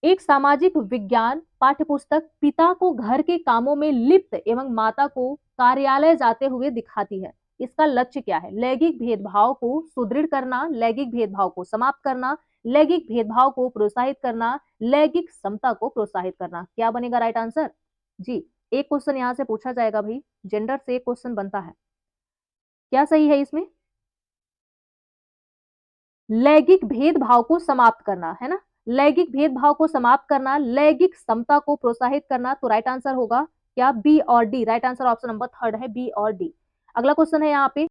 एक सामाजिक विज्ञान पाठ्यपुस्तक पिता को घर के कामों में लिप्त एवं माता को कार्यालय जाते हुए दिखाती है। इसका लक्ष्य क्या है? लैंगिक भेदभाव को सुदृढ़ करना, लैंगिक भेदभाव को समाप्त करना, लैंगिक भेदभाव को प्रोत्साहित करना, लैंगिक समता को प्रोत्साहित करना। क्या बनेगा राइट आंसर? जी, एक क्वेश्चन यहां से पूछा जाएगा भाई, जेंडर से एक क्वेश्चन बनता है। क्या सही है इसमें? लैंगिक भेदभाव को समाप्त करना, है ना। लैंगिक भेदभाव को समाप्त करना, लैंगिक समता को प्रोत्साहित करना। तो राइट आंसर होगा क्या? बी और D. Right answer option number third है, बी और डी। अगला क्वेश्चन है यहाँ पे,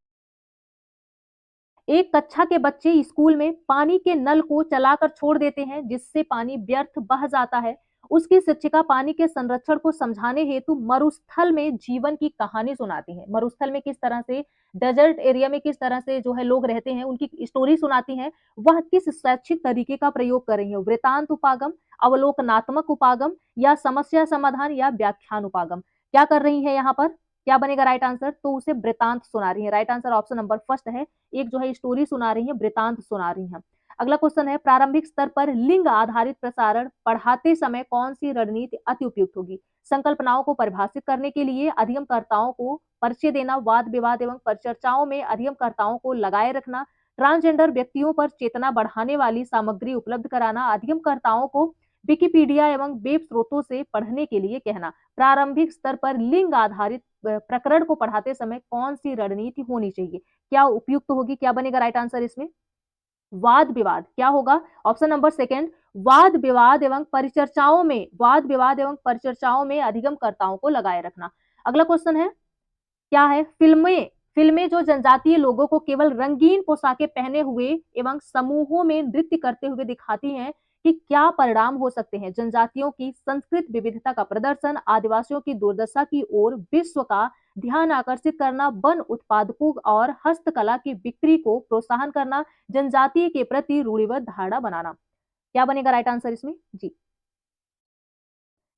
एक कक्षा के बच्चे स्कूल में पानी के नल को चलाकर छोड़ देते हैं जिससे पानी व्यर्थ बह जाता है। उसकी शिक्षिका पानी के संरक्षण को समझाने हेतु मरुस्थल में जीवन की कहानी सुनाती है। मरुस्थल में किस तरह से, डेजर्ट एरिया में किस तरह से जो है लोग रहते हैं, उनकी स्टोरी सुनाती हैं। वह किस शैक्षिक तरीके का प्रयोग कर रही है? वृतांत उपागम, अवलोकनात्मक उपागम, या समस्या समाधान, या व्याख्यान उपागम। क्या कर रही है यहाँ पर? क्या बनेगा राइट आंसर? तो उसे वृतांत सुना रही है। Right answer option number first है, एक जो है स्टोरी सुना रही है, वृतांत सुना रही है। अगला क्वेश्चन है, प्रारंभिक स्तर पर लिंग आधारित प्रसारण पढ़ाते समय कौन सी रणनीति अति उपयुक्त होगी? संकल्पनाओं को परिभाषित करने के लिए अधिगमकर्ताओं को परिचय देना, वाद विवाद एवं परिचर्चाओं में अधिगमकर्ताओं को लगाए रखना, ट्रांसजेंडर व्यक्तियों पर चेतना बढ़ाने वाली सामग्री उपलब्ध कराना, अधिगमकर्ताओं को विकिपीडिया एवं वेब स्रोतों से पढ़ने के लिए कहना। प्रारंभिक स्तर पर लिंग आधारित प्रकरण को पढ़ाते समय कौन सी रणनीति होनी चाहिए? क्या उपयुक्त होगी? क्या बनेगा राइट आंसर इसमें? वाद विवाद। क्या होगा? ऑप्शन नंबर सेकंड, वाद विवाद एवं परिचर्चाओं में अधिगमकर्ताओं को लगाए रखना। अगला क्वेश्चन है, क्या है? फिल्में जो जनजातीय लोगों को केवल रंगीन पोशाकें पहने हुए एवं समूहों में नृत्य करते हुए दिखाती हैं कि क्या परिणाम हो सकते हैं? जनजातियों की संस्कृत विविधता का प्रदर्शन, आदिवासियों की दुर्दशा की ओर विश्व का ध्यान आकर्षित करना, वन उत्पादकों और हस्तकला की बिक्री को प्रोत्साहन करना, जनजातीय के प्रति रूढ़िबद्ध धारणा बनाना। क्या बनेगा राइट आंसर इसमें? जी,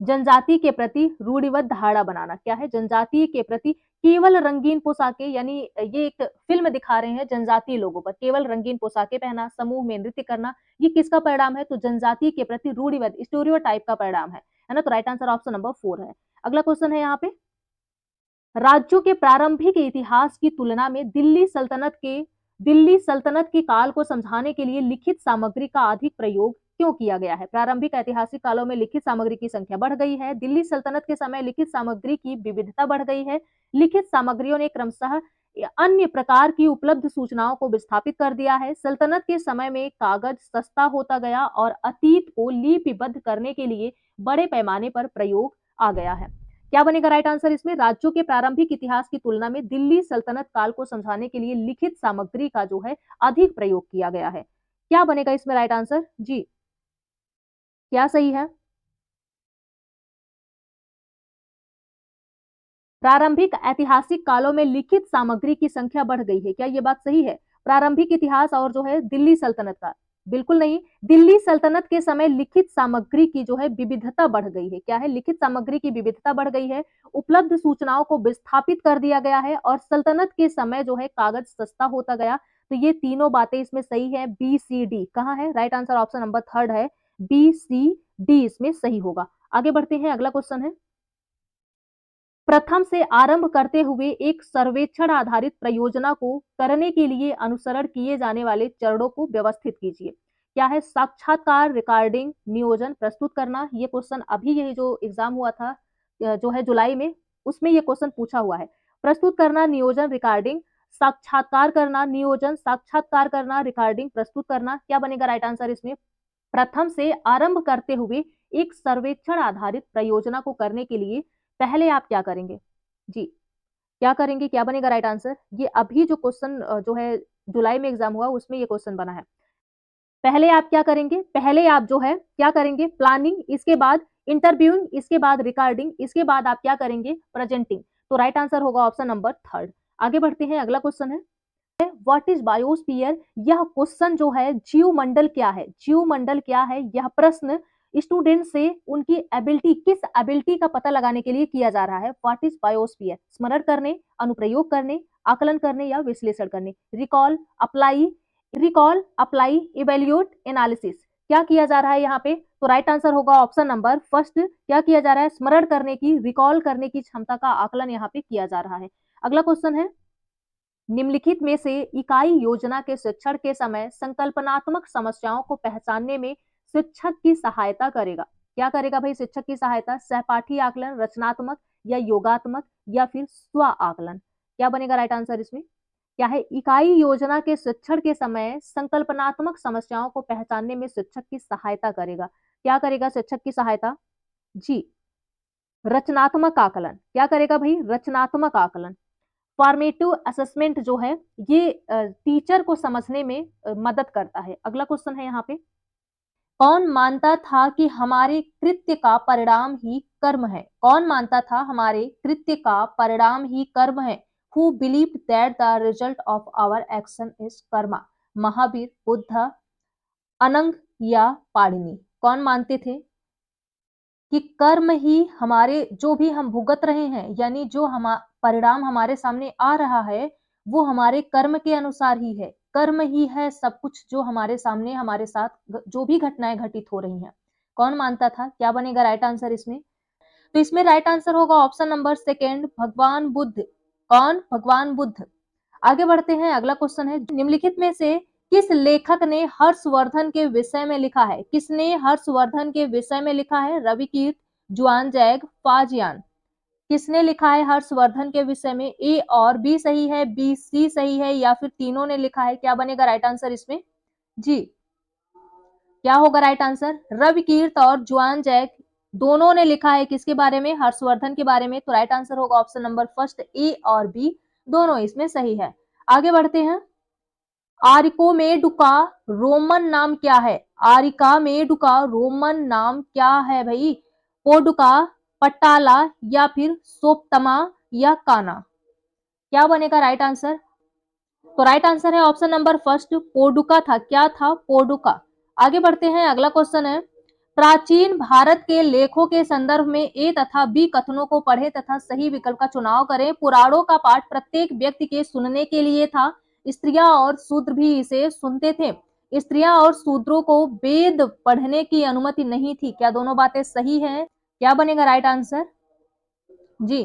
जनजाति के प्रति रूढ़िबद्ध धारणा बनाना। क्या है? जनजाति के प्रति केवल रंगीन पोशाकें, यानी ये एक फिल्म दिखा रहे हैं जनजातीय लोगों पर, केवल रंगीन पोशाकें पहना, समूह में नृत्य करना, ये किसका परिणाम है? तो जनजाति के प्रति रूढ़िबद्ध स्टीरियोटाइप का परिणाम है ना? तो राइट आंसर ऑप्शन नंबर 4 है। अगला क्वेश्चन है यहाँ पे, राज्यों के प्रारंभिक इतिहास की तुलना में दिल्ली सल्तनत के काल को समझाने के लिए लिखित सामग्री का अधिक प्रयोग क्यों किया गया है? प्रारंभिक ऐतिहासिक कालों में लिखित सामग्री की संख्या बढ़ गई है। दिल्ली सल्तनत के समय लिखित सामग्री की विविधता बढ़ गई है। लिखित सामग्रियों ने क्रमशः अन्य प्रकार की उपलब्ध सूचनाओं को विस्थापित कर दिया है। सल्तनत के समय में कागज सस्ता होता गया और अतीत को लिपिबद्ध करने के लिए बड़े पैमाने पर प्रयोग आ गया है। क्या बनेगा राइट आंसर इसमें? राज्यों के प्रारंभिक इतिहास की तुलना में दिल्ली सल्तनत काल को समझाने के लिए लिखित सामग्री का जो है अधिक प्रयोग किया गया है। क्या बनेगा इसमें राइट आंसर? जी, क्या सही है? प्रारंभिक ऐतिहासिक कालों में लिखित सामग्री की संख्या बढ़ गई है, क्या ये बात सही है? प्रारंभिक इतिहास और जो है दिल्ली सल्तनत का, बिल्कुल नहीं। दिल्ली सल्तनत के समय लिखित सामग्री की जो है विविधता बढ़ गई है। क्या है? लिखित सामग्री की विविधता बढ़ गई है, उपलब्ध सूचनाओं को विस्थापित कर दिया गया है और सल्तनत के समय जो है कागज सस्ता होता गया। तो ये तीनों बातें इसमें सही है। बी सी डी कहाँ है? राइट आंसर ऑप्शन नंबर 3 है, बी सी डी इसमें सही होगा। आगे बढ़ते हैं, अगला क्वेश्चन है, प्रथम से आरंभ करते हुए एक सर्वेक्षण आधारित परियोजना को करने के लिए अनुसरण किए जाने वाले चरणों को व्यवस्थित कीजिए। क्या है? साक्षात्कार, रिकॉर्डिंग, नियोजन, प्रस्तुत करना। ये क्वेश्चन अभी यही जो एग्जाम हुआ था जो है जुलाई में, उसमें ये क्वेश्चन पूछा हुआ है। प्रस्तुत करना, नियोजन, रिकॉर्डिंग, साक्षात्कार करना, नियोजन, साक्षात्कार करना, रिकॉर्डिंग, प्रस्तुत करना। क्या बनेगा राइट आंसर इसमें? प्रथम से आरंभ करते हुए एक सर्वेक्षण आधारित परियोजना को करने के लिए पहले आप क्या करेंगे? जी, क्या करेंगे? क्या बनेगा राइट आंसर? ये अभी जो क्वेश्चन जो है जुलाई में एग्जाम हुआ उसमें ये क्वेश्चन बना है। पहले आप क्या करेंगे? पहले आप जो है क्या करेंगे? प्लानिंग, इसके बाद इंटरव्यूइंग, इसके बाद रिकॉर्डिंग, इसके बाद आप क्या करेंगे? प्रेजेंटिंग। तो राइट आंसर होगा ऑप्शन नंबर 3। आगे बढ़ते हैं, अगला क्वेश्चन है, व्हाट इज बायोस्फीयर? यह क्वेश्चन जो है जीवमंडल क्या है, जीवमंडल क्या है, यह प्रश्न स्टूडेंट से उनकी एबिलिटी, किस एबिलिटी का पता लगाने के लिए किया जा रहा है। What is biosphere? स्मरण करने, अनुप्रयोग करने, आकलन करने या विश्लेषण करने। Recall, apply, evaluate, analysis. क्या किया जा रहा है यहाँ पे? तो राइट आंसर होगा ऑप्शन नंबर फर्स्ट। क्या किया जा रहा है? स्मरण करने की, रिकॉल करने की क्षमता का आकलन यहाँ पे किया जा रहा है। अगला क्वेश्चन है, निम्नलिखित में से इकाई योजना के शिक्षण के समय संकल्पनात्मक समस्याओं को पहचानने में शिक्षक की सहायता करेगा। क्या करेगा भाई शिक्षक की सहायता? सहपाठी आकलन, रचनात्मक या योगात्मक या फिर स्व आकलन। क्या बनेगा राइट आंसर इसमें? क्या है? इकाई योजना के शिक्षण के समय संकल्पनात्मक समस्याओं को पहचानने में शिक्षक की सहायता करेगा। क्या करेगा शिक्षक की सहायता? जी, रचनात्मक आकलन। क्या करेगा भाई? रचनात्मक आकलन। फॉर्मेटिव असेसमेंट जो है ये टीचर को समझने में मदद करता है। अगला क्वेश्चन है यहाँ पे, कौन मानता था कि हमारे कृत्य का परिणाम ही कर्म है? कौन मानता था हमारे कृत्य का परिणाम ही कर्म है? Who believe that the result of our action is karma? Mahavir, Buddha, Anang या पाणिनि? कौन मानते थे कि कर्म ही हमारे, जो भी हम भुगत रहे हैं, यानी जो हम परिणाम हमारे सामने आ रहा है वो हमारे कर्म के अनुसार ही है। कर्म ही है सब कुछ जो हमारे सामने, हमारे साथ जो भी घटनाएं घटित हो रही हैं। कौन मानता था? क्या बनेगा राइट आंसर इसमें? तो इसमें राइट आंसर होगा ऑप्शन नंबर सेकेंड, भगवान बुद्ध। कौन? भगवान बुद्ध। आगे बढ़ते हैं, अगला क्वेश्चन है, निम्नलिखित में से किस लेखक ने हर्षवर्धन के विषय में लिखा है? किसने हर्षवर्धन के विषय में लिखा है? रविकीर्त, जुआनजैग, फाजियान। किसने लिखा है हर्षवर्धन के विषय में? ए और बी सही है, बी सी सही है या फिर तीनों ने लिखा है? क्या बनेगा राइट आंसर इसमें? जी, क्या होगा राइट आंसर? रविकीर्त और जुआनजैग दोनों ने लिखा है किसके बारे में? हर्षवर्धन के बारे में। तो राइट आंसर होगा ऑप्शन नंबर फर्स्ट, ए और बी दोनों इसमें सही है। आगे बढ़ते हैं, आरिकोमेडु का रोमन नाम क्या है? आरिकामेडु का रोमन नाम क्या है भाई? पोडुका, पटाला या फिर सोप्तमा या काना? क्या बनेगा राइट आंसर? तो राइट आंसर है ऑप्शन नंबर फर्स्ट, पोडुका था। क्या था? पोडुका। आगे बढ़ते हैं, अगला क्वेश्चन है, प्राचीन भारत के लेखों के संदर्भ में ए तथा बी कथनों को पढ़े तथा सही विकल्प का चुनाव करें। पुराणों का पाठ प्रत्येक व्यक्ति के सुनने के लिए था, स्त्रियां और शूद्र भी इसे सुनते थे। स्त्रियां और शूद्रों को वेद पढ़ने की अनुमति नहीं थी। क्या दोनों बातें सही हैं? क्या बनेगा राइट आंसर? जी,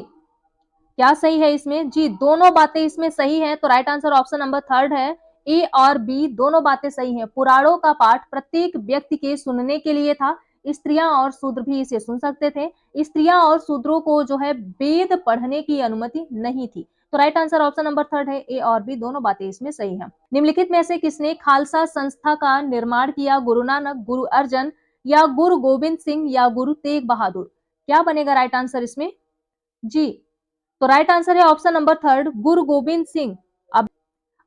क्या सही है इसमें? जी, दोनों बातें इसमें सही हैं, तो right answer option number third है। ए और बी दोनों बातें सही हैं। पुराणों का पाठ प्रत्येक व्यक्ति के सुनने के लिए था, स्त्रियां और शूद्र भी इसे सुन सकते थे। स्त्रियां और शूद्रों को जो है वेद पढ़ने की अनुमति नहीं थी। तो right answer option number third है, ए और बी दोनों बातें इसमें सही हैं। निम्नलिखित में से किसने खालसा संस्था का निर्माण किया? गुरु नानक, गुरु अर्जन या गुरु गोविंद सिंह या गुरु तेग बहादुर? क्या बनेगा राइट आंसर इसमें? जी, तो राइट आंसर है ऑप्शन नंबर थर्ड, गुरु गोविंद सिंह। अब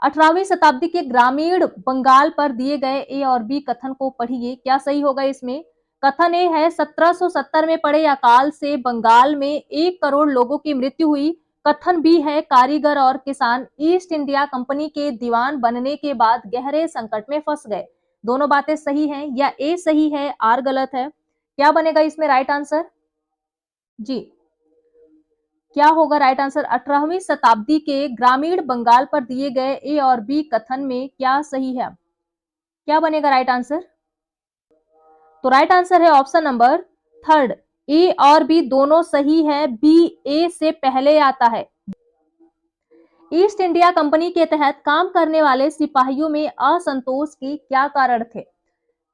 18वीं शताब्दी के ग्रामीण बंगाल पर दिए गए ए और बी कथन को पढ़िए। क्या सही होगा इसमें? कथन ए है, 1770 में पड़े अकाल से बंगाल में 1 करोड़ लोगों की मृत्यु हुई। कथन बी है, कारीगर और किसान ईस्ट इंडिया कंपनी के दीवान बनने के बाद गहरे संकट में फंस गए। दोनों बातें सही हैं या ए सही है, आर गलत है? क्या बनेगा इसमें राइट आंसर? जी, क्या होगा राइट आंसर? 18वीं शताब्दी के ग्रामीण बंगाल पर दिए गए ए और बी कथन में क्या सही है? क्या बनेगा राइट आंसर? तो राइट आंसर है ऑप्शन नंबर थर्ड, ए और बी दोनों सही है, बी ए से पहले आता है। ईस्ट इंडिया कंपनी के तहत काम करने वाले सिपाहियों में असंतोष के क्या कारण थे?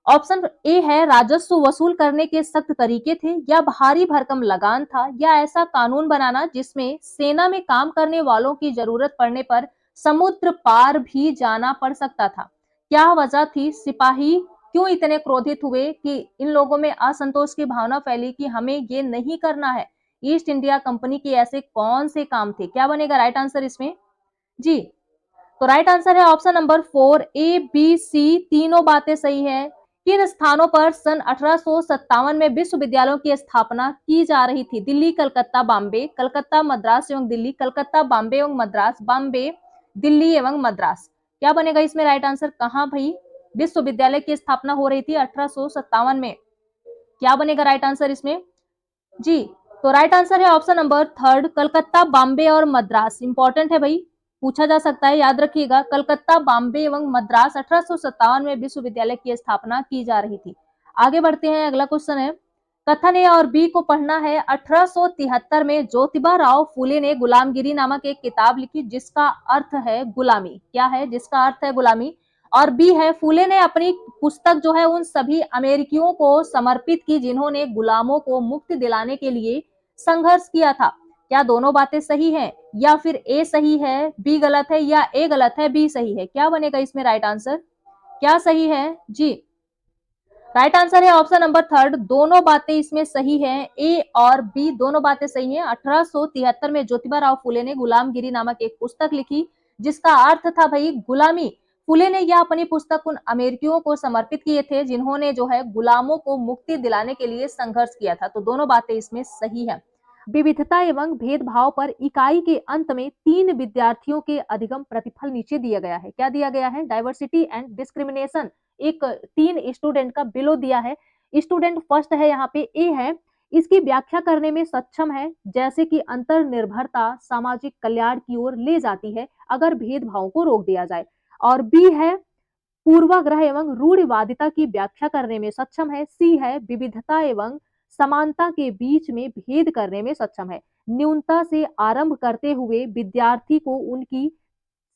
ऑप्शन ए है, राजस्व वसूल करने के सख्त तरीके थे, या भारी भरकम लगान था, या ऐसा कानून बनाना जिसमें सेना में काम करने वालों की जरूरत पड़ने पर समुद्र पार भी जाना पड़ सकता था। क्या वजह थी? सिपाही क्यों इतने क्रोधित हुए कि इन लोगों में असंतोष की भावना फैली कि हमें ये नहीं करना है? ईस्ट इंडिया कंपनी के ऐसे कौन से काम थे? क्या बनेगा राइट आंसर इसमें? जी, तो राइट आंसर है option number four, A B C तीनों बातें सही है। किन स्थानों पर सन 1857 में विश्वविद्यालयों की स्थापना की जा रही थी? दिल्ली, कलकत्ता, बॉम्बे, कलकत्ता, मद्रास एवं दिल्ली, कलकत्ता, बॉम्बे एवं मद्रास, बॉम्बे, दिल्ली एवं मद्रास? क्या बनेगा इसमें राइट आंसर? कहां भाई विश्वविद्यालय की स्थापना हो रही थी 1857 में? क्या बनेगा राइट आंसर इसमें? जी, तो राइट आंसर है option number third, Calcutta, Bombay और मद्रास। इंपॉर्टेंट है भाई, पूछा जा सकता है, याद रखिएगा। कलकत्ता, बॉम्बे एवं मद्रास 1857 में विश्वविद्यालय की स्थापना की जा रही थी। आगे बढ़ते हैं, अगला क्वेश्चन है, कथन ए और बी को पढ़ना है। 1873 में ज्योतिबा राव फूले ने गुलामगिरी नामक एक किताब लिखी जिसका अर्थ है गुलामी। क्या है जिसका अर्थ है गुलामी? और बी है, फूले ने अपनी पुस्तक जो है उन सभी अमेरिकियों को समर्पित की जिन्होंने गुलामों को मुक्ति दिलाने के लिए संघर्ष किया था। क्या दोनों बातें सही हैं या फिर ए सही है, बी गलत है, या ए गलत है, बी सही है? क्या बनेगा इसमें राइट आंसर? क्या सही है? जी, राइट आंसर है ऑप्शन नंबर थर्ड, दोनों बातें इसमें सही हैं, ए और बी दोनों बातें सही हैं। 1873 में ज्योतिबा राव फूले ने गुलामगिरी नामक एक पुस्तक लिखी जिसका अर्थ था भाई गुलामी। फूले ने यह अपनी पुस्तक उन अमेरिकियों को समर्पित किए थे जिन्होंने जो है गुलामों को मुक्ति दिलाने के लिए संघर्ष किया था। तो दोनों बातें इसमें सही है। विविधता एवं भेदभाव पर इकाई के अंत में 3 विद्यार्थियों के अधिगम प्रतिफल नीचे दिया गया है। क्या दिया गया है? Diversity and discrimination. एक 3 स्टूडेंट का बिलो दिया है। स्टूडेंट फर्स्ट है, यहाँ पे ए है, इसकी व्याख्या करने में सक्षम है, जैसे कि अंतर निर्भरता सामाजिक कल्याण की ओर ले जाती है अगर भेदभाव को रोक दिया जाए। और बी है, पूर्वाग्रह एवं रूढ़िवादिता की व्याख्या करने में सक्षम है। सी है, विविधता एवं समानता के बीच में भेद करने में सक्षम है। न्यूनता से आरंभ करते हुए विद्यार्थी को उनकी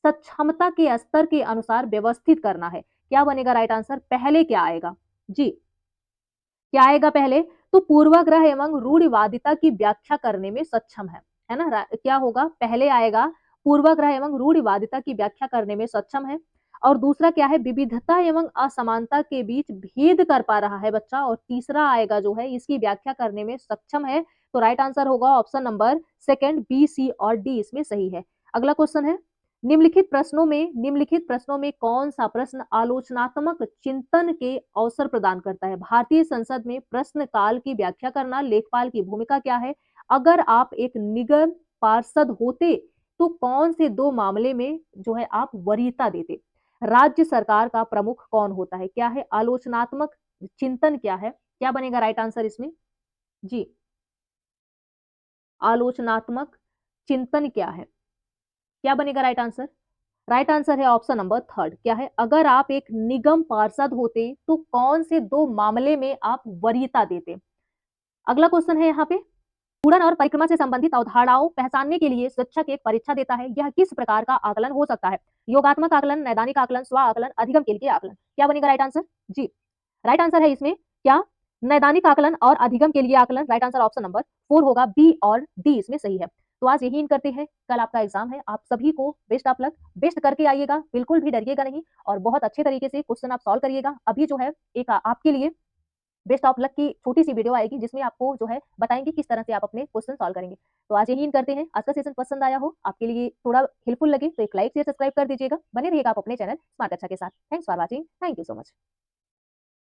सक्षमता के स्तर के अनुसार व्यवस्थित करना है। क्या बनेगा राइट आंसर? पहले क्या आएगा? जी, क्या आएगा पहले? तो पूर्वाग्रह एवं रूढ़िवादिता की व्याख्या करने में सक्षम है ना? क्या होगा? पहले आएगा पूर्वाग्रह एवं रूढ़िवादिता की व्याख्या करने में सक्षम है। और दूसरा क्या है? विविधता एवं असमानता के बीच भेद कर पा रहा है बच्चा। और तीसरा आएगा जो है इसकी व्याख्या करने में सक्षम है। तो राइट आंसर होगा option number second, B C और डी इसमें सही है। अगला क्वेश्चन है, निम्नलिखित प्रश्नों में कौन सा प्रश्न आलोचनात्मक चिंतन के अवसर प्रदान करता है? भारतीय संसद में प्रश्न काल की व्याख्या करना, लेखपाल की भूमिका क्या है, अगर आप एक निगम पार्षद होते तो कौन से 2 मामले में जो है आप वरीयता देते? राज्य सरकार का प्रमुख कौन होता है? क्या है आलोचनात्मक चिंतन क्या है? क्या बनेगा राइट आंसर इसमें? जी, आलोचनात्मक चिंतन क्या है? क्या बनेगा राइट आंसर? राइट आंसर है ऑप्शन नंबर 3 क्या है? अगर आप एक निगम पार्षद होते तो कौन से 2 मामले में आप वरीयता देते? अगला क्वेश्चन है यहाँ पे उड़न और परिक्रमा से संबंधित अवधारणाओं पहचानने के लिए शिक्षक एक परीक्षा देता है। यह किस प्रकार का आकलन हो सकता है? योगात्मक आकलन, नैदानिक आकलन, स्व आकलन, अधिगम के लिए आकलन। क्या बनेगा राइट आंसर? जी, राइट आंसर है इसमें क्या? नैदानिक आकलन और अधिगम के लिए आकलन। राइट आंसर ऑप्शन नंबर 4 होगा, बी और डी इसमें सही है। तो आज यही करते हैं, कल आपका एग्जाम है। आप सभी को बेस्ट ऑफ लक, बेस्ट करके आइएगा, बिल्कुल भी डरिएगा नहीं और बहुत अच्छे तरीके से क्वेश्चन आप सॉल्व करिएगा। अभी जो है एक आपके लिए बेस्ट ऑफ लक की छोटी सी वीडियो आएगी जिसमें आपको जो है बताएंगे किस तरह से आप अपने क्वेश्चन सॉल्व करेंगे। तो आज यही करते हैं। आज का सेशन पसंद आया हो, आपके लिए थोड़ा हेल्पफुल लगे तो एक लाइक शेयर सब्सक्राइब कर दीजिएगा। बने रहिएगा आप अपने चैनल स्मार्ट अच्छा के साथ। Thanks for watching. Thank you so much.